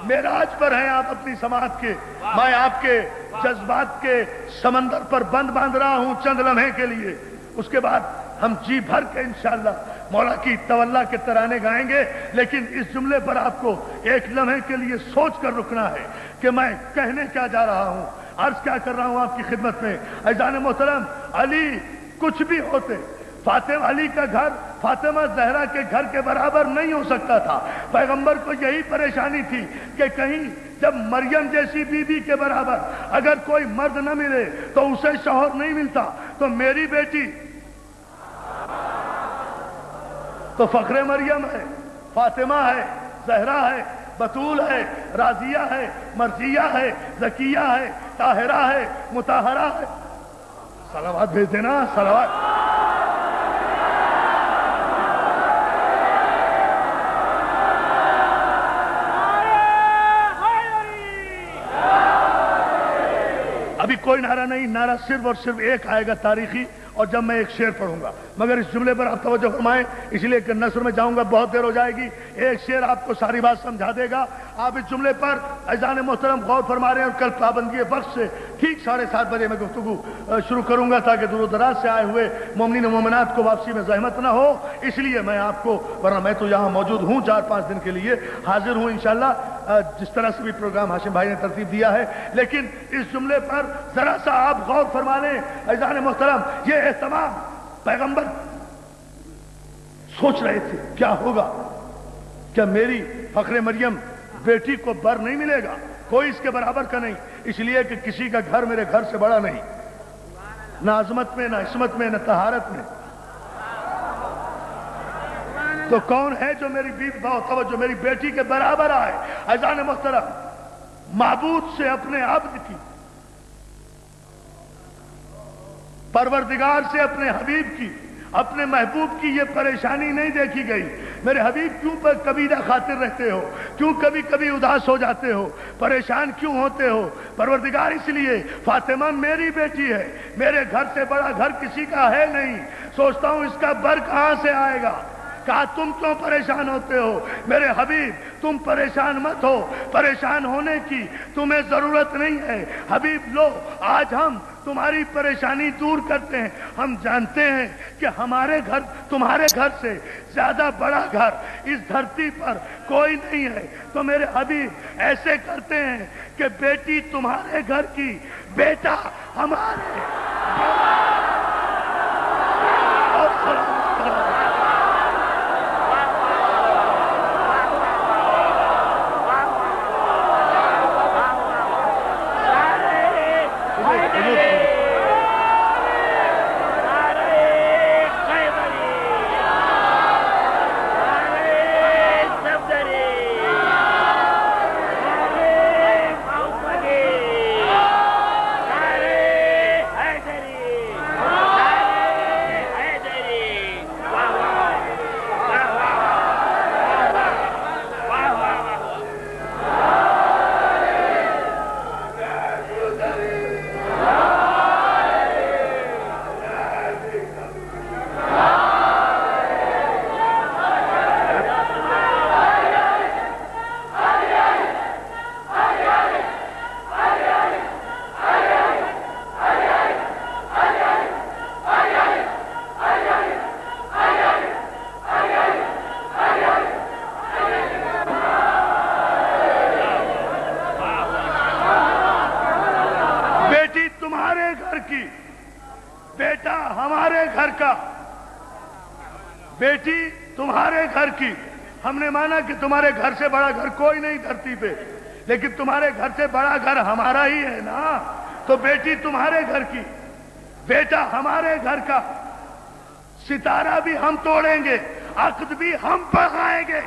[SPEAKER 3] معراج پر ہیں آپ اپنی سماعت کے، میں آپ کے جذبات کے سمندر پر بند باندھ رہا ہوں چند لمحے کے لیے، اس کے بعد ہم جی بھر کے انشاءاللہ مولا کی تولا کے ترانے گائیں گے، لیکن اس جملے پر آپ کو ایک لمحے کے لیے سوچ کر رکنا ہے کہ میں کہنے کیا جا رہا ہوں، عرض کیا کر رہا ہوں آپ کی خدمت میں۔ عزیزان محترم، علی کچھ بھی ہوتے، فاطمہ علی کا گھر فاطمہ زہرا کے گھر کے برابر نہیں ہو سکتا تھا۔ پیغمبر کو یہی پریشانی تھی کہ کہیں جب مریم جیسی بی بی کے برابر اگر کوئی مرد نہ ملے تو اسے شوہر نہیں ملتا، تو میری بیٹی تو فخر مریم ہے، فاطمہ ہے، زہرا ہے، بطول ہے، راضیہ ہے، مرضیہ ہے، زکیہ ہے، طاہرہ ہے، مطہرہ ہے۔ صلوات بھیج دینا، صلوات۔ ابھی کوئی نعرہ نہیں، نعرہ صرف اور صرف ایک آئے گا تاریخی، اور جب میں ایک شعر پڑھوں گا، مگر اس جملے پر آپ توجہ فرمائیں، اس لیے کہ نثر میں جاؤں گا بہت دیر ہو جائے گی، ایک شعر آپ کو ساری بات سمجھا دے گا۔ آپ اس جملے پر عزیزان محترم غور فرما رہے ہیں، اور کل پابندی وقت سے ٹھیک 7:30 بجے میں گفتگو شروع کروں گا، تاکہ دور و دراز سے آئے ہوئے مومنین و مومنات کو واپسی میں زحمت نہ ہو، اس لیے میں آپ کو، ورنہ میں تو یہاں موجود ہوں 4-5 دن کے لیے حاضر ہوں انشاءاللہ، جس طرح سے بھی پروگرام ہاشم بھائی نے ترتیب دیا ہے، لیکن اس جملے پر ذرا سا آپ غور فرما لیں عزیزان محترم۔ یہ اہتمام پیغمبر سوچ رہے تھے کیا ہوگا، کیا میری فخر مریم بیٹی کو بر نہیں ملے گا، کوئی اس کے برابر کا نہیں، اس لیے کہ کسی کا گھر میرے گھر سے بڑا نہیں، نہ عظمت میں، نہ عصمت میں، نہ طہارت میں۔ تو کون ہے جو میری جو میری بیٹی کے برابر آئے؟ عزیزان محترم، معبود سے اپنے عبد کی، پروردگار سے اپنے حبیب کی، اپنے محبوب کی یہ پریشانی نہیں دیکھی گئی۔ میرے حبیب کیوں پر کبیدہ خاطر رہتے ہو، کیوں کبھی کبھی اداس ہو جاتے ہو، پریشان کیوں ہوتے ہو؟ پروردگار اس لیے فاطمہ میری بیٹی ہے، میرے گھر سے بڑا گھر کسی کا ہے نہیں، سوچتا ہوں اس کا بر کہاں سے آئے گا۔ کہا تم کیوں پریشان ہوتے ہو؟ میرے حبیب تم پریشان مت ہو، پریشان ہونے کی تمہیں ضرورت نہیں ہے۔ حبیب لو، آج ہم تمہاری پریشانی دور کرتے ہیں، ہم جانتے ہیں کہ ہمارے گھر تمہارے گھر سے زیادہ بڑا گھر اس دھرتی پر کوئی نہیں ہے، تو میرے حبیب ایسے کرتے ہیں کہ بیٹی تمہارے گھر کی، بیٹا ہمارے بیٹی تمہارے گھر کی، ہم نے مانا کہ تمہارے گھر سے بڑا گھر کوئی نہیں دھرتی پہ، لیکن تمہارے گھر سے بڑا گھر ہمارا ہی ہے نا، تو بیٹی تمہارے گھر کی، بیٹا ہمارے گھر کا، ستارہ بھی ہم توڑیں گے، عقد بھی ہم پڑھائیں گے۔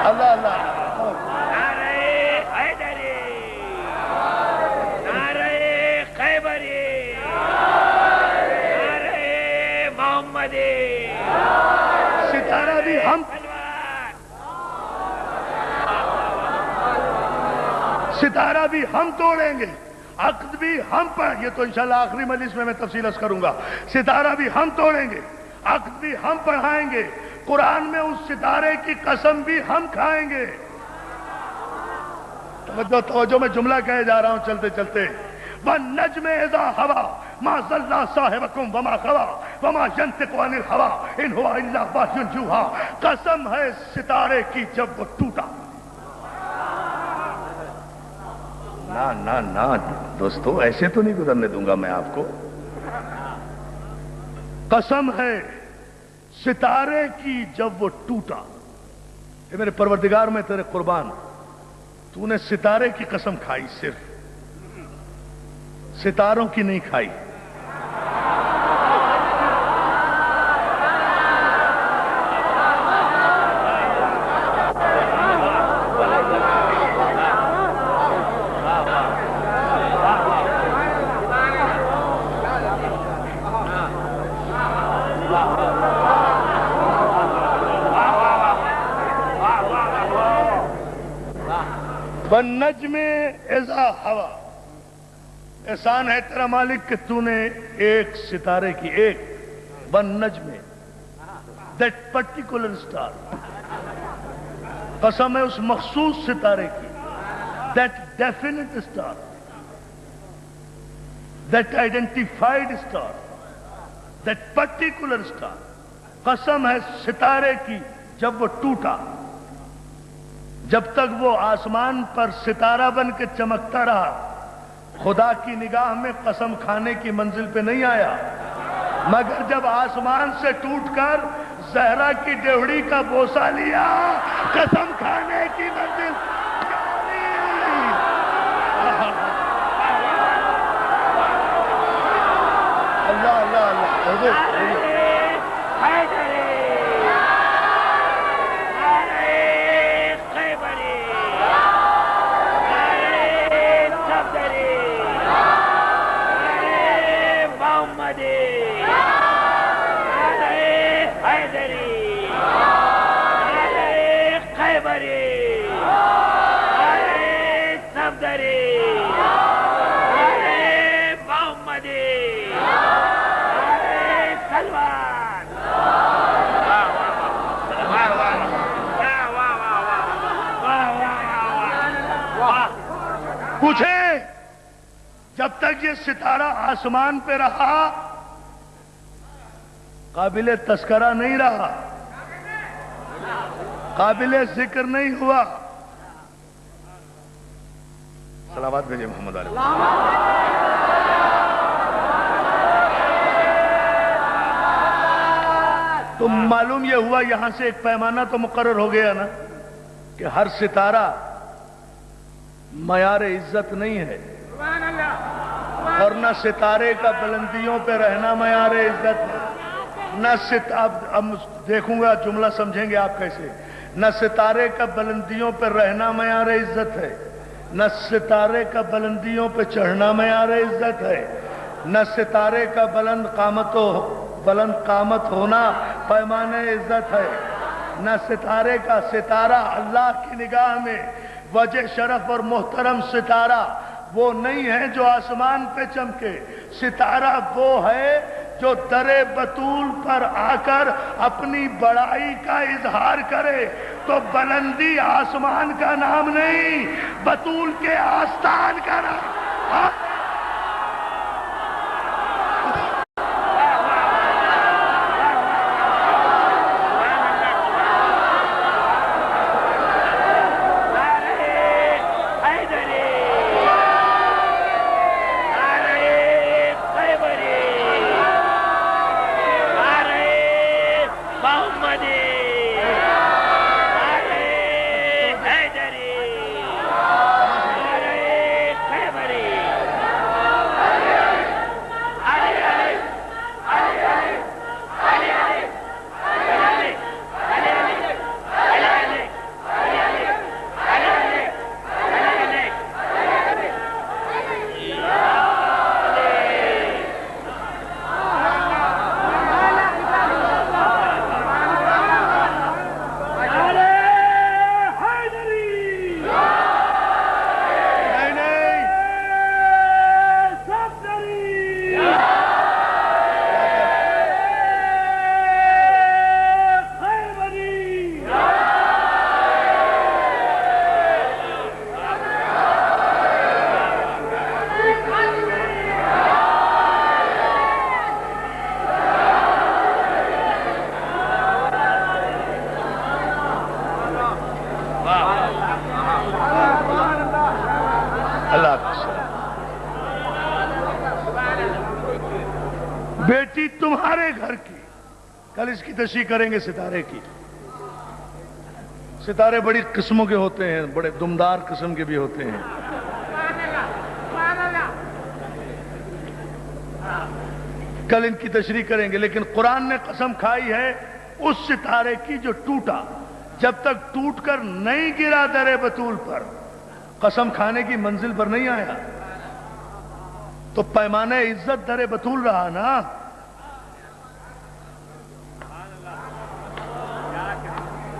[SPEAKER 1] اللہ اللہ
[SPEAKER 2] نعرہ حیدری، نعرہ خیبری، نعرہ محمدی،
[SPEAKER 3] ستارہ بھی ہم ستارہ بھی ہم توڑیں گے، عقد بھی ہم پڑھیں گے، تو انشاءاللہ آخری مجلس میں تفصیل عرض کروں گا۔ ستارہ بھی ہم توڑیں گے، عقد بھی ہم پڑھائیں گے، قرآن میں اس ستارے کی قسم بھی ہم کھائیں گے۔ توجہ توجہ، میں جملہ کہے جا رہا ہوں چلتے چلتے۔ وَالنَّجْمِ إِذَا هَوَىٰ مَا ضَلَّ صَاحِبُكُمْ وَمَا غَوَىٰ وَمَا يَنطِقُ عَنِ الْهَوَىٰ إِنْ هُوَ إِلَّا وَحْيٌ يُوحَىٰ۔ قسم ہے ستارے کی جب وہ ٹوٹا۔
[SPEAKER 1] نہ نہ نہ دوستو، ایسے تو نہیں گزرنے دوں گا میں آپ کو۔
[SPEAKER 3] قسم ہے ستارے کی جب وہ ٹوٹا۔ اے میرے پروردگار، میں تیرے قربان، تو نے ستارے کی قسم کھائی، صرف ستاروں کی نہیں کھائی۔ وَالنَّجْمِ إِذَا هَوَىٰ، احسان ہے تیرا مالک کہ تو نے ایک ستارے کی، ایک وَالنَّجْمِ، that particular star، قسم ہے اس مخصوص ستارے کی، that definite star، that identified star، that particular star، قسم ہے ستارے کی جب وہ ٹوٹا۔ جب تک وہ آسمان پر ستارہ بن کے چمکتا رہا، خدا کی نگاہ میں قسم کھانے کی منزل پہ نہیں آیا، مگر جب آسمان سے ٹوٹ کر زہرا کی ڈیوڑی کا بوسہ لیا، قسم کھانے کی منزل اللہ اللہ اللہ۔ پوچھیں، جب تک یہ ستارہ آسمان پہ رہا قابل تذکرہ نہیں رہا، قابل ذکر نہیں ہوا۔ صلوات بھیجے محمد علیہ۔ تو معلوم یہ ہوا، یہاں سے ایک پیمانہ تو مقرر ہو گیا نا کہ ہر ستارہ معیار عزت نہیں ہے، اور نہ ستارے کا بلندیوں پہ رہنا معیار عزت ہے، نہ اب دیکھوں گا جملہ سمجھیں گے آپ کیسے، نہ ستارے کا بلندیوں پہ رہنا معیار عزت ہے، نہ ستارے کا بلندیوں پہ چڑھنا معیار عزت ہے، نہ ستارے کا بلند قامت ہونا پیمانہ عزت ہے، نہ ستارے کا، ستارہ اللہ کی نگاہ میں وجہ شرف اور محترم ستارہ وہ نہیں ہے جو آسمان پہ چمکے، ستارہ وہ ہے جو در بطول پر آ کر اپنی بڑائی کا اظہار کرے، تو بلندی آسمان کا نام نہیں، بطول کے آستان کا نام۔ بیٹی تمہارے گھر کی. کل اس کی تشریح کریں گے ستارے کی. ستارے بڑی قسموں کے ہوتے ہیں, بڑے دمدار قسم کے بھی ہوتے ہیں. کل ان کی تشریح کریں گے, لیکن قرآن نے قسم کھائی ہے اس ستارے کی جو ٹوٹا, جب تک ٹوٹ کر نہیں گرا در بطول پر, قسم کھانے کی منزل پر نہیں آیا, تو پیمانہ عزت در بطول رہا نا.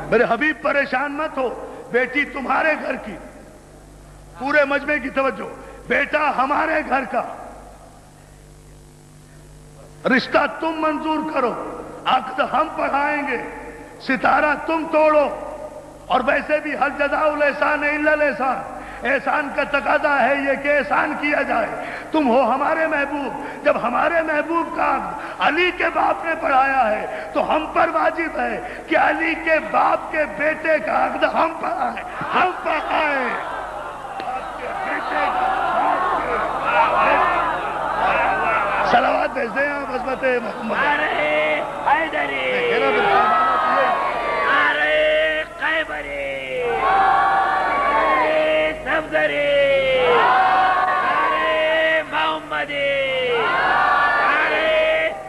[SPEAKER 3] میرے حبیب پریشان مت ہو, بیٹی تمہارے گھر کی. پورے مجمع کی توجہ, بیٹا ہمارے گھر کا, رشتہ تم منظور کرو, عقد ہم پڑھائیں گے, ستارہ تم توڑو. اور ویسے بھی حل جزاء الاحسان الا الاحسان, احسان کا تقاضا ہے یہ کہ احسان کیا جائے. تم ہو ہمارے محبوب, جب ہمارے محبوب کا عقد علی کے باپ نے پڑھایا ہے تو ہم پر واجب ہے کہ علی کے باپ کے بیٹے کا عقد ہم پڑھائیں. ہم پڑھائیں باپ کے بیٹے کا. صلوات بھیج دیں آپ عظمت محمد.
[SPEAKER 2] نعرہ حیدری, نعرہ خیبری, نعرہ صفدری, نعرہ محمدی, نعرہ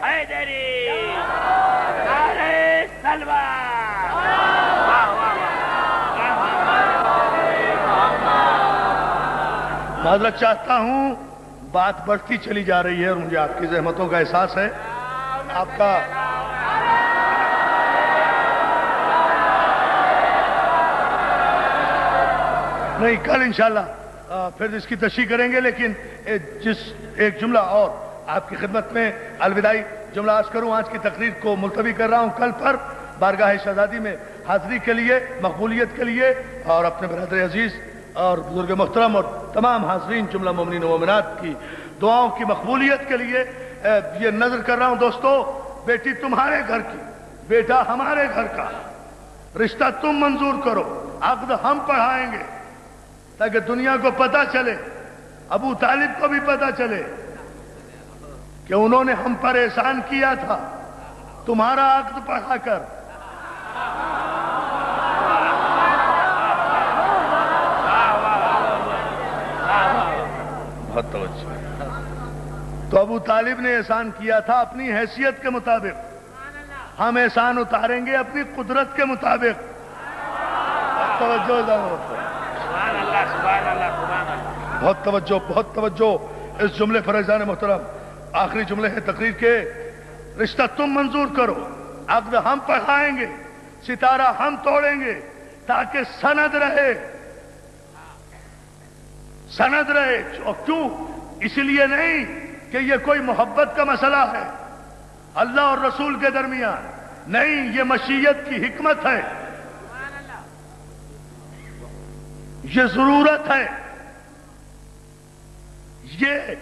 [SPEAKER 2] حیدری, نعرہ سلوان.
[SPEAKER 3] معذرت چاہتا ہوں, بات بڑھتی چلی جا رہی ہے اور مجھے آپ کی زحمتوں کا احساس ہے. آپ کا نہیں, کل انشاءاللہ پھر اس کی تشریح کریں گے, لیکن ایک جملہ اور آپ کی خدمت میں الوداعی جملہ عرض کروں. آج کی تقریر کو ملتوی کر رہا ہوں کل پر بارگاہ شہزادی میں حاضری کے لیے, مقبولیت کے لیے, اور اپنے برادر عزیز اور بزرگ محترم اور تمام حاضرین جملہ مومنین و مومنات کی دعاؤں کی مقبولیت کے لیے یہ نظر کر رہا ہوں. دوستو, بیٹی تمہارے گھر کی, بیٹا ہمارے گھر کا, رشتہ تم منظور کرو, عقد ہم پڑھائیں گے تاکہ دنیا کو پتہ چلے, ابو طالب کو بھی پتہ چلے کہ انہوں نے ہم پر احسان کیا تھا تمہارا عقد پڑھا کر. بہت توجہ. تو ابو طالب نے احسان کیا تھا اپنی حیثیت کے مطابق, ہم احسان اتاریں گے اپنی قدرت کے مطابق. توجہ, بہت توجہ, بہت توجہ. اس جملے فریضان محترم, آخری جملے ہیں تقریر کے. رشتہ تم منظور کرو, عقد ہم پڑھائیں گے, ستارہ ہم توڑیں گے تاکہ سند رہے, سند رہے. اور کیوں؟ اس لیے نہیں کہ یہ کوئی محبت کا مسئلہ ہے اللہ اور رسول کے درمیان, نہیں, یہ مشیت کی حکمت ہے, یہ ضرورت ہے, یہ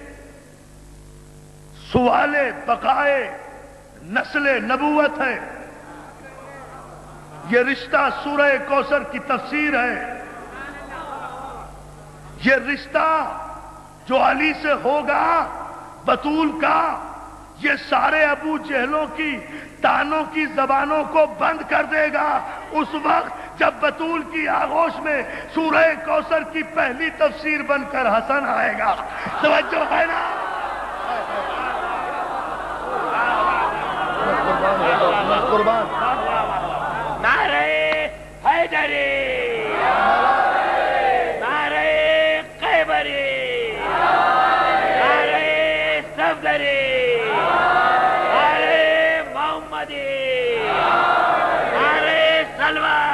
[SPEAKER 3] سوال بقائے نسل نبوت ہے. یہ رشتہ سورہ کوثر کی تفسیر ہے. یہ رشتہ جو علی سے ہوگا بطول کا, یہ سارے ابو جہلوں کی تانوں کی زبانوں کو بند کر دے گا اس وقت جب بطول کی آغوش میں سورہ کوثر کی پہلی تفسیر بن کر حسن آئے گا. توجہ ہے نا؟ قربان.
[SPEAKER 2] نعرہ حیدری, نعرہ خیبری, نعرہ صفدری, نعرہ محمدی, نعرہ سلوان.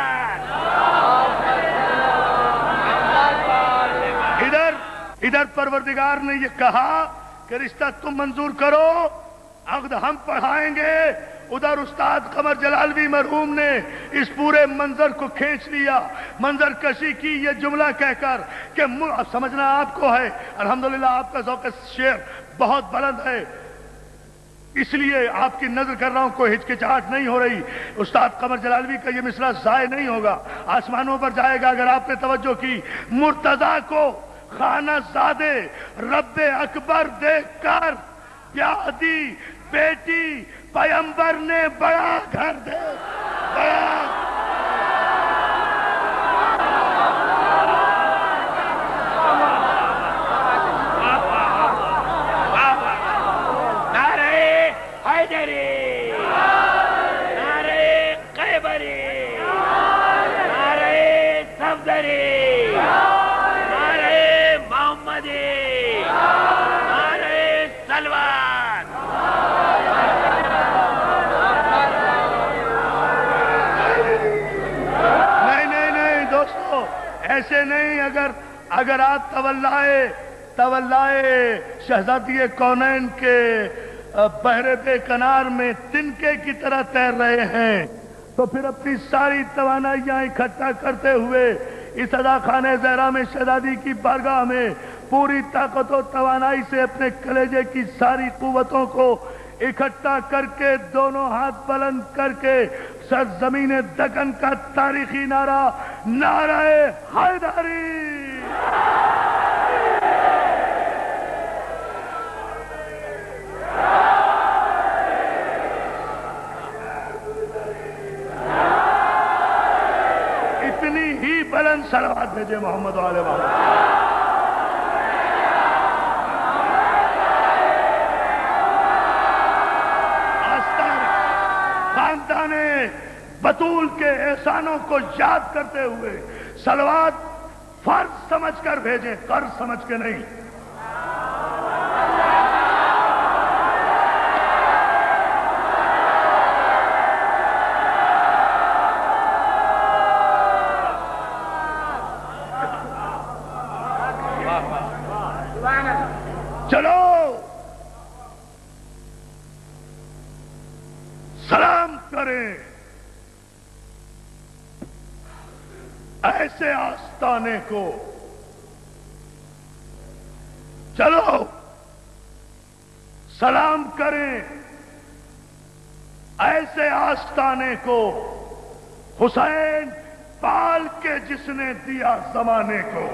[SPEAKER 3] ادھر پروردگار نے یہ کہا کہ رشتہ تم منظور کرو, عقد ہم پڑھائیں گے. ادھر استاد قمر جلالوی مرحوم نے اس پورے منظر کو کھینچ لیا, منظر کشی کی یہ جملہ کہہ کر کہ سمجھنا آپ کو ہے. الحمدللہ آپ کا ذوق شعر بہت بلند ہے, اس لیے آپ کی نظر کر رہا ہوں, کوئی ہچکچاہٹ نہیں ہو رہی. استاد قمر جلالوی کا یہ مصرع ضائع نہیں ہوگا, آسمانوں پر جائے گا اگر آپ نے توجہ کی. مرتضیٰ کو خانہ زادے رب اکبر دیکھ کر پیادی بیٹی پیغمبر نے بڑا گھر دے بڑا ایسے نہیں. اگر آپ تولائے شہزادی کونین کے بحر بے کنار میں تنکے کی طرح تیر رہے ہیں تو پھر اپنی ساری توانائیاں اکٹھا کرتے ہوئے اس ادا خانہ زہرا میں شہزادی کی بارگاہ میں پوری طاقت و توانائی سے اپنے کلیجے کی ساری قوتوں کو اکٹھا کر کے دونوں ہاتھ بلند کر کے سرزمین دکن کا تاریخی نعرہ نعرہ حیدری. اتنی ہی بلند صلوات بھیجے محمد و آل محمد. بطول کے احسانوں کو یاد کرتے ہوئے صلوات فرض سمجھ کر بھیجیں، قرض سمجھ کے نہیں. چلو سلام کریں ایسے آستانے کو. چلو سلام کریں ایسے آستانے کو حسین پال کے جس نے دیا زمانے کو.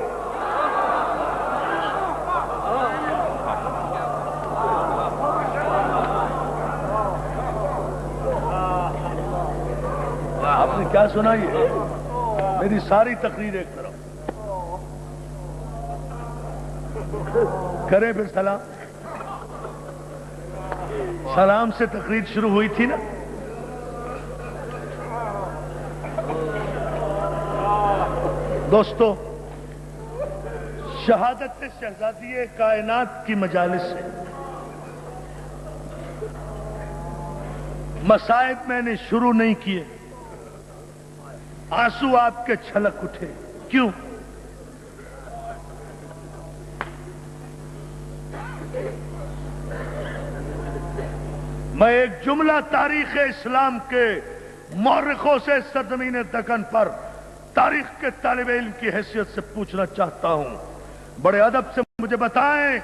[SPEAKER 3] آپ نے کیا سنا؟ یہ میری ساری تقریر ایک طرف کریں پھر سلام. سلام سے تقریر شروع ہوئی تھی نا. دوستو، شہادت شہزادی کائنات کی مجالس سے مصائب میں نے شروع نہیں کیے. آنسو آپ کے چھلک اٹھے. کیوں؟ میں ایک جملہ تاریخ اسلام کے مورخوں سے سرزمین دکن پر تاریخ کے طالب علم کی حیثیت سے پوچھنا چاہتا ہوں. بڑے ادب سے مجھے بتائیں،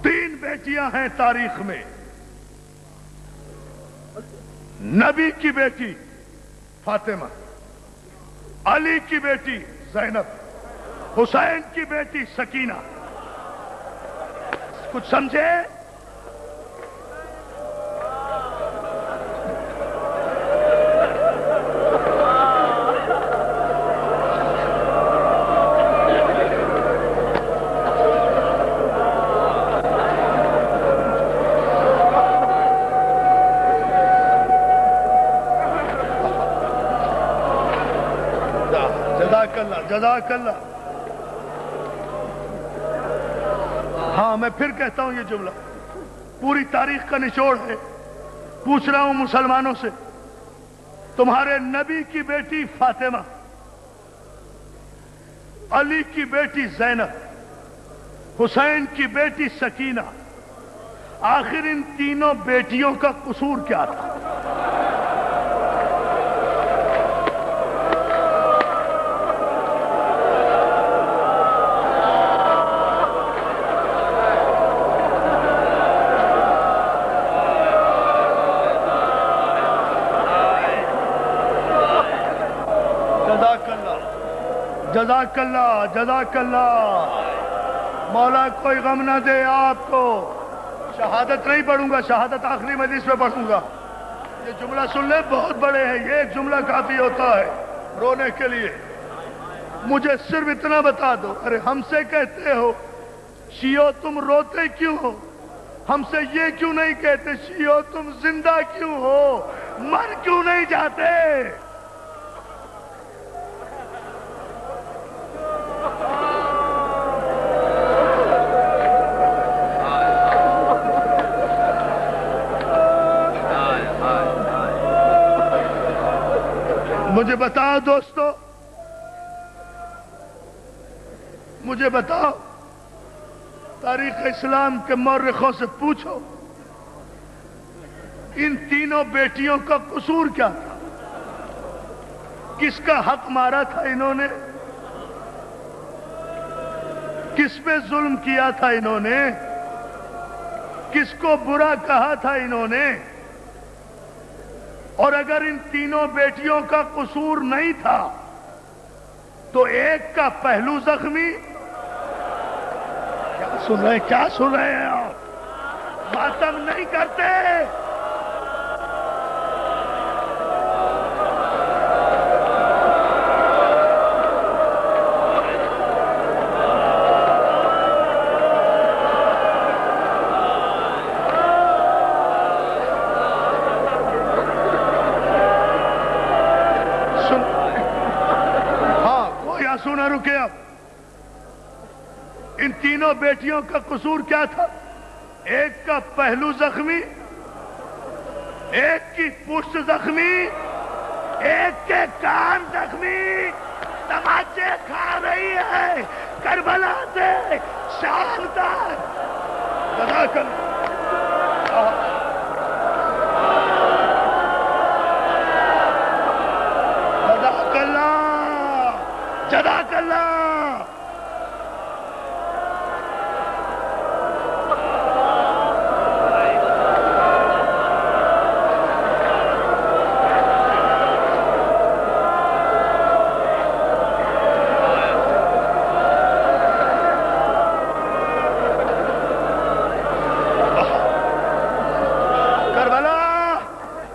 [SPEAKER 3] 3 بیٹیاں ہیں تاریخ میں. نبی کی بیٹی فاطمہ، علی کی بیٹی زینب، حسین کی بیٹی سکینہ. کچھ سمجھے؟ جزاک اللہ. ہاں، میں پھر کہتا ہوں، یہ جملہ پوری تاریخ کا نچوڑ ہے. پوچھ رہا ہوں مسلمانوں سے، تمہارے نبی کی بیٹی فاطمہ، علی کی بیٹی زینب، حسین کی بیٹی سکینہ، آخر ان تینوں بیٹیوں کا قصور کیا تھا؟ جزاک اللہ، جزاک اللہ. مولا کوئی غم نہ دے آپ کو. شہادت نہیں پڑھوں گا، شہادت آخری مجلس میں پڑھوں گا. یہ جملہ سن لیں، بہت بڑے ہیں، یہ ایک جملہ کافی ہوتا ہے رونے کے لیے. مجھے صرف اتنا بتا دو. ارے ہم سے کہتے ہو شیعو تم روتے کیوں ہو؟ ہم سے یہ کیوں نہیں کہتے شیعو تم زندہ کیوں ہو؟ مر کیوں نہیں جاتے؟ مجھے بتاؤ دوستو، مجھے بتاؤ، تاریخ اسلام کے مورخوں سے پوچھو ان تینوں بیٹیوں کا قصور کیا تھا؟ کس کا حق مارا تھا انہوں نے؟ کس پہ ظلم کیا تھا انہوں نے؟ کس کو برا کہا تھا انہوں نے؟ اور اگر ان تینوں بیٹیوں کا قصور نہیں تھا تو ایک کا پہلو زخمی. کیا سن رہے ہیں آپ؟ ماتم نہیں کرتے. نہ رکے. اب ان تینوں بیٹیوں کا قصور کیا تھا؟ ایک کا پہلو زخمی، ایک کی پشت زخمی، ایک کے کان زخمی. تماچے کھا رہی ہے کربلا سے شام تک. جزاک اللہ، جزاک اللہ.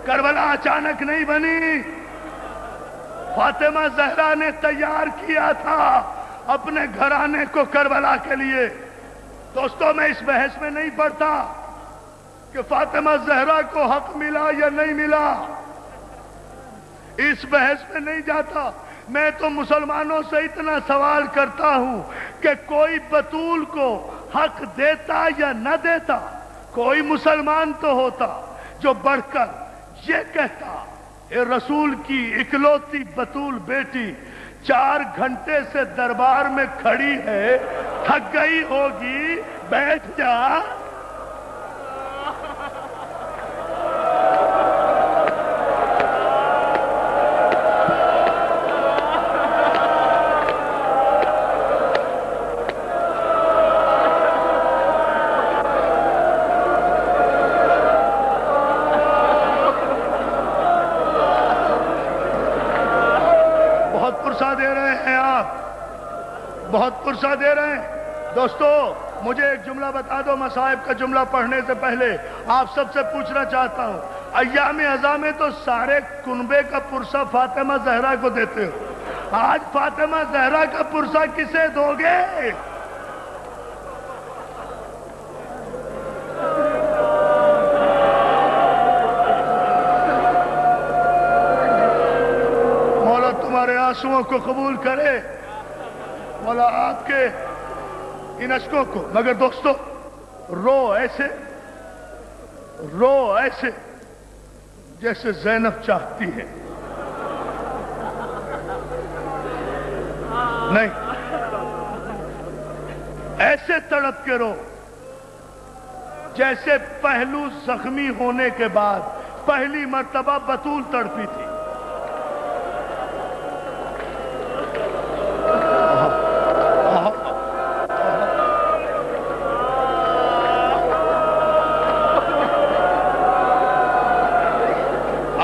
[SPEAKER 3] کربلا اچانک نہیں بنی. فاطمہ زہرا نے تیار کیا تھا اپنے گھرانے کو کربلا کے لیے. دوستوں میں اس بحث میں نہیں پڑتا کہ فاطمہ زہرا کو حق ملا یا نہیں ملا. اس بحث میں نہیں جاتا. میں تو مسلمانوں سے اتنا سوال کرتا ہوں کہ کوئی بطول کو حق دیتا یا نہ دیتا. کوئی مسلمان تو ہوتا جو بڑھ کر یہ کہتا اے رسول کی اکلوتی بطول بیٹی 4 گھنٹے سے دربار میں کھڑی ہے، تھک گئی ہوگی، بیٹھ جا. بہت پرسہ دے رہے ہیں. دوستو مجھے ایک جملہ بتا دو مصائب کا جملہ پڑھنے سے پہلے. آپ سب سے پوچھنا چاہتا ہوں، ایام ازاں میں تو سارے کنبے کا پرسہ فاطمہ زہرا کو دیتے ہو. آج فاطمہ زہرا کا پرسہ کسے دو گے؟ مولا تمہارے آنسوؤں کو قبول کرے، مولا آپ کے ان اشکوں کو. مگر دوستو رو ایسے جیسے زینب چاہتی ہے. نہیں، ایسے تڑپ کے رو جیسے پہلو زخمی ہونے کے بعد پہلی مرتبہ بطول تڑپی تھی.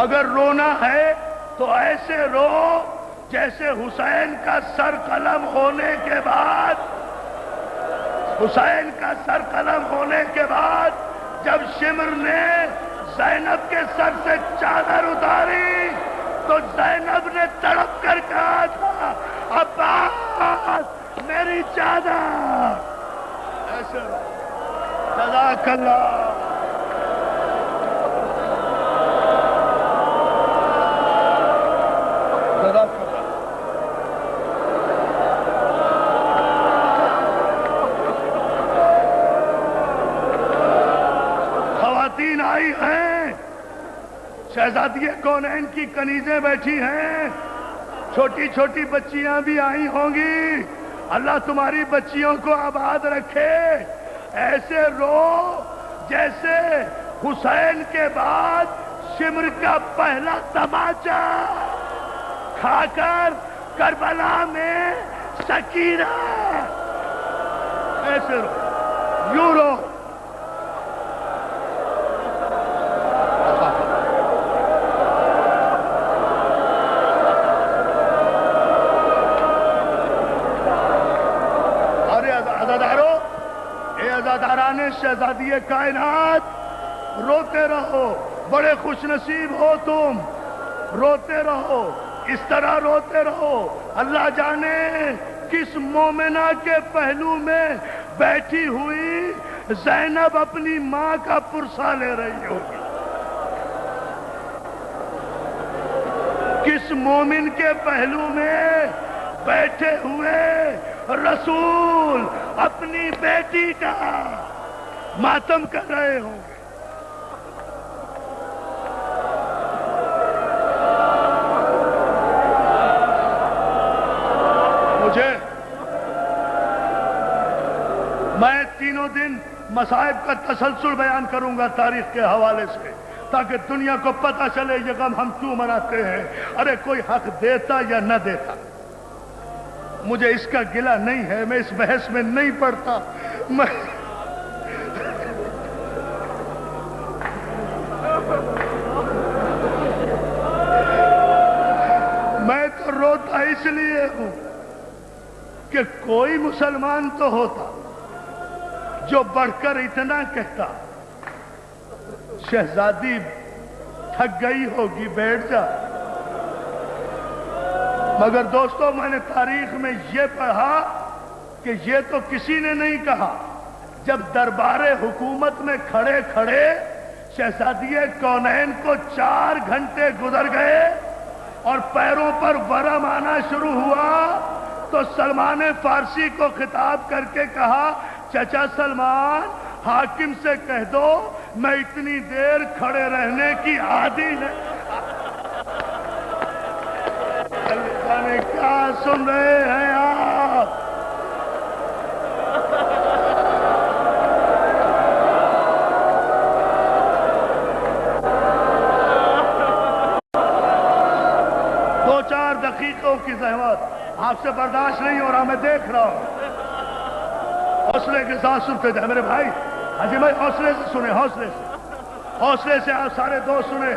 [SPEAKER 3] اگر رونا ہے تو ایسے رو جیسے حسین کا سر قلم ہونے کے بعد حسین کا سر قلم ہونے کے بعد جب شمر نے زینب کے سر سے چادر اتاری تو زینب نے تڑپ کر کہا تھا عباس میری چادر. ایسے جزاک اللہ. خواتین آئی ہیں, شہزادی کونین کی کنیزیں بیٹھی ہیں, چھوٹی چھوٹی بچیاں بھی آئی ہوں گی. اللہ تمہاری بچیوں کو آباد رکھے. ایسے رو جیسے حسین کے بعد شمر کا پہلا تماچا کھا کر کربلا میں سکینہ. ایسے رو, یوں رو. عزاداران شہزادی کائنات, روتے رہو, بڑے خوش نصیب ہو تم, روتے رہو, اس طرح روتے رہو. اللہ جانے کس مومنہ کے پہلو میں بیٹھی ہوئی زینب اپنی ماں کا پرسا لے رہی ہوگی. کس مومن کے پہلو میں بیٹھے ہوئے رسول اپنی بیٹی کا ماتم کر رہے ہوں گے. میں تینوں دن مصائب کا تسلسل بیان کروں گا تاریخ کے حوالے سے, تاکہ دنیا کو پتہ چلے یہ غم ہم کیوں مناتے ہیں. ارے کوئی حق دیتا یا نہ دیتا, مجھے اس کا گلہ نہیں ہے, میں اس بحث میں نہیں پڑتا. میں تو روتا اس لیے ہوں کہ کوئی مسلمان تو ہوتا جو بڑھ کر اتنا کہتا شہزادی تھک گئی ہوگی بیٹھ جا. مگر دوستو میں نے تاریخ میں یہ پڑھا کہ یہ تو کسی نے نہیں کہا. جب دربار حکومت میں کھڑے کھڑے شہزادی کونین کو 4 گھنٹے گزر گئے اور پیروں پر ورم آنا شروع ہوا تو سلمان فارسی کو خطاب کر کے کہا چچا سلمان حاکم سے کہہ دو میں اتنی دیر کھڑے رہنے کی عادی نہیں. کیا سن رہے ہیں آپ؟ دو چار دقیقوں کی زحمت آپ سے برداشت نہیں ہو رہا, میں دیکھ رہا ہوں. حوصلے کے ساتھ سنتے جائیں میرے بھائی. حاجی بھائی حوصلے سے سنیں, حوصلے سے آپ سارے دوست سنیں.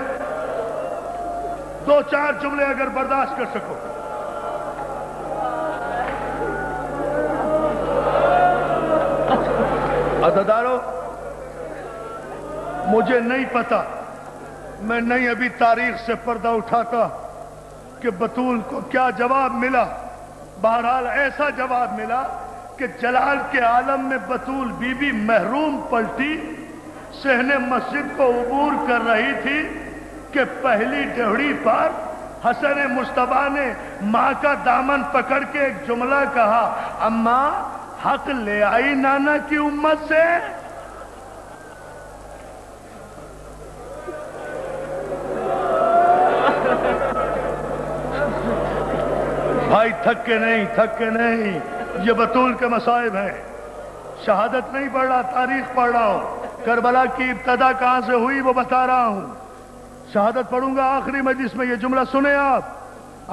[SPEAKER 3] 2-4 جملے اگر برداشت کر سکو. عزادارو, مجھے نہیں پتا, میں نہیں ابھی تاریخ سے پردہ اٹھاتا کہ بطول کو کیا جواب ملا. بہرحال ایسا جواب ملا کہ جلال کے عالم میں بطول بی بی محروم پلٹی, صحن مسجد کو عبور کر رہی تھی کہ پہلی ڈہڑی پر حسن مصطفیٰ نے ماں کا دامن پکڑ کے ایک جملہ کہا, اماں حق لے آئی نانا کی امت سے. بھائی تھک کے نہیں, یہ بطول کے مصائب ہیں. شہادت نہیں پڑھ رہا, تاریخ پڑھ رہا ہوں. کربلا کی ابتدا کہاں سے ہوئی وہ بتا رہا ہوں. شہادت پڑھوں گا آخری مجلس میں, یہ جملہ سنیں آپ,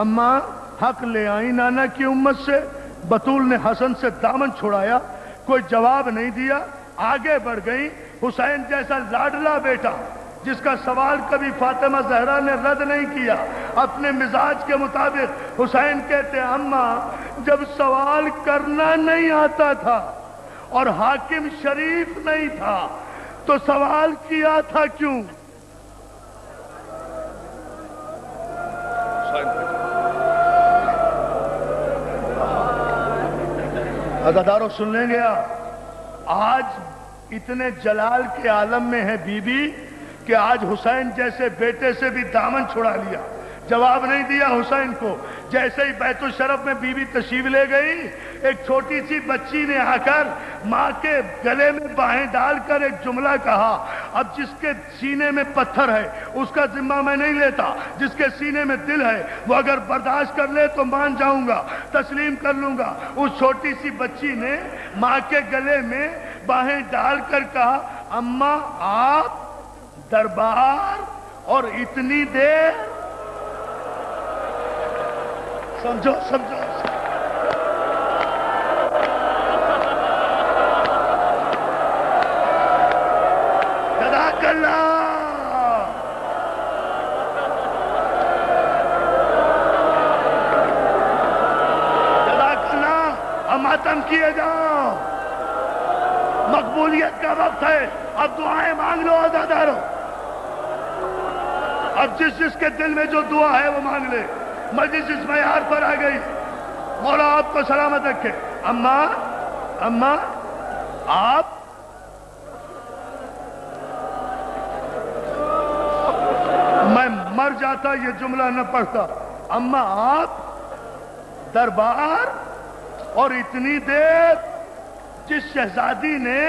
[SPEAKER 3] اماں حق لے آئی نانا کی امت سے. بطول نے حسن سے دامن چھڑایا, کوئی جواب نہیں دیا, آگے بڑھ گئی. حسین جیسا لاڈلا بیٹا جس کا سوال کبھی فاطمہ زہرا نے رد نہیں کیا, اپنے مزاج کے مطابق حسین کہتے اماں جب سوال کرنا نہیں آتا تھا اور حاکم شریف نہیں تھا تو سوال کیا تھا کیوں؟ عزاداروں سن لیں گے آپ، آج اتنے جلال کے عالم میں ہے بی بی کہ آج حسین جیسے بیٹے سے بھی دامن چھڑا لیا، جواب نہیں دیا حسین کو۔ جیسے ہی بیت الشرف میں بی بی تشریف لے گئی، ایک چھوٹی سی بچی نے آ کر ماں کے گلے میں باہیں ڈال کر ایک جملہ کہا، اب جس کے سینے میں پتھر ہے اس کا ذمہ میں نہیں لیتا، جس کے سینے میں دل ہے وہ اگر برداشت کر لے تو مان جاؤں گا، تسلیم کر لوں گا۔ اس چھوٹی سی بچی نے ماں کے گلے میں باہیں ڈال کر کہا، اماں آپ دربار اور اتنی دیر، سمجھو سمجھو، جزاک اللہ، جزاک اللہ۔ اب ماتم کیے جاؤ، مقبولیت کا وقت ہے، اب دعائیں مانگ لو عزادارو، اب جس کے دل میں جو دعا ہے وہ مانگ لے۔ مجلس اس معیار پر آ گئی، مولا آپ کو سلامت رکھے۔ اماں اماں آپ میں مر جاتا یہ جملہ نہ پڑھتا، اماں آپ دربار اور اتنی دیر۔ جس شہزادی نے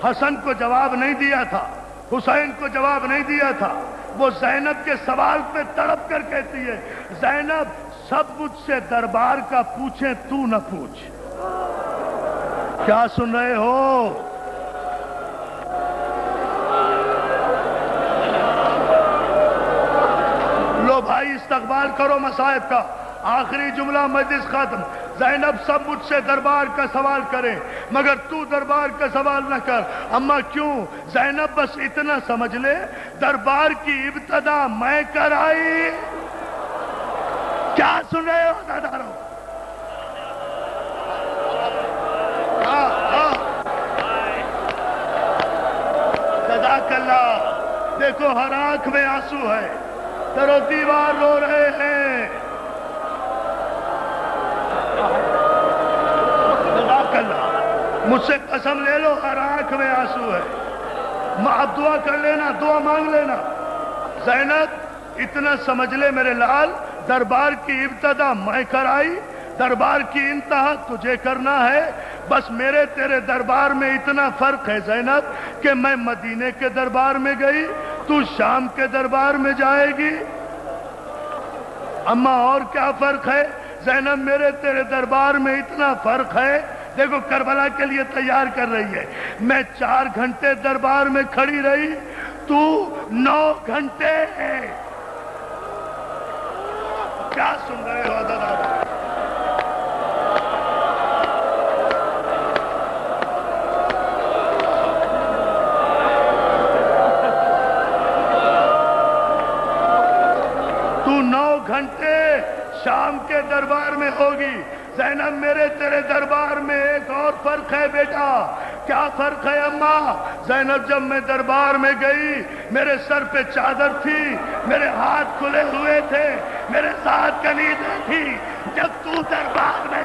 [SPEAKER 3] حسن کو جواب نہیں دیا تھا، حسین کو جواب نہیں دیا تھا، وہ زینب کے سوال پہ تڑپ کر کہتی ہے، زینب سب مجھ سے دربار کا پوچھیں تو نہ پوچھ۔ کیا سن رہے ہو؟ لو بھائی استقبال کرو مصائب کا، آخری جملہ مجلس ختم۔ زینب سب مجھ سے دربار کا سوال کریں مگر تو دربار کا سوال نہ کر۔ اماں کیوں؟ زینب بس اتنا سمجھ لے دربار کی ابتدا میں کرائی۔ کیا سن رہے ہو عزادارو؟ جزاک اللہ۔ دیکھو ہر آنکھ میں آنسو ہے، در و دیوار رو رہے ہیں۔ جزاک اللہ۔ مجھ سے قسم لے لو ہر آنکھ میں آنسو ہے۔ اب دعا کر لینا، دعا مانگ لینا۔ زینب اتنا سمجھ لے میرے لال، دربار کی ابتدا میں کرائی، دربار کی انتہا تجھے کرنا ہے۔ بس میرے تیرے دربار میں اتنا فرق ہے زینب کہ میں مدینے کے دربار میں گئی، تو شام کے دربار میں جائے گی۔ اماں اور کیا فرق ہے؟ زینب میرے تیرے دربار میں اتنا فرق ہے، دیکھو کربلا کے لیے تیار کر رہی ہے، میں 4 گھنٹے دربار میں کھڑی رہی، تو 9 گھنٹے ہے۔ کیا سن رہے ہو عزادارو؟ تو 9 گھنٹے شام کے دربار میں ہوگی۔ زینب میرے تیرے دربار میں ایک اور فرق ہے بیٹا۔ کیا فرق ہے اماں؟ زینب جب میں دربار میں گئی میرے سر پہ چادر تھی، میرے ہاتھ کھلے ہوئے تھے، میرے ساتھ کنیزیں تھی۔ جب تو دربار میں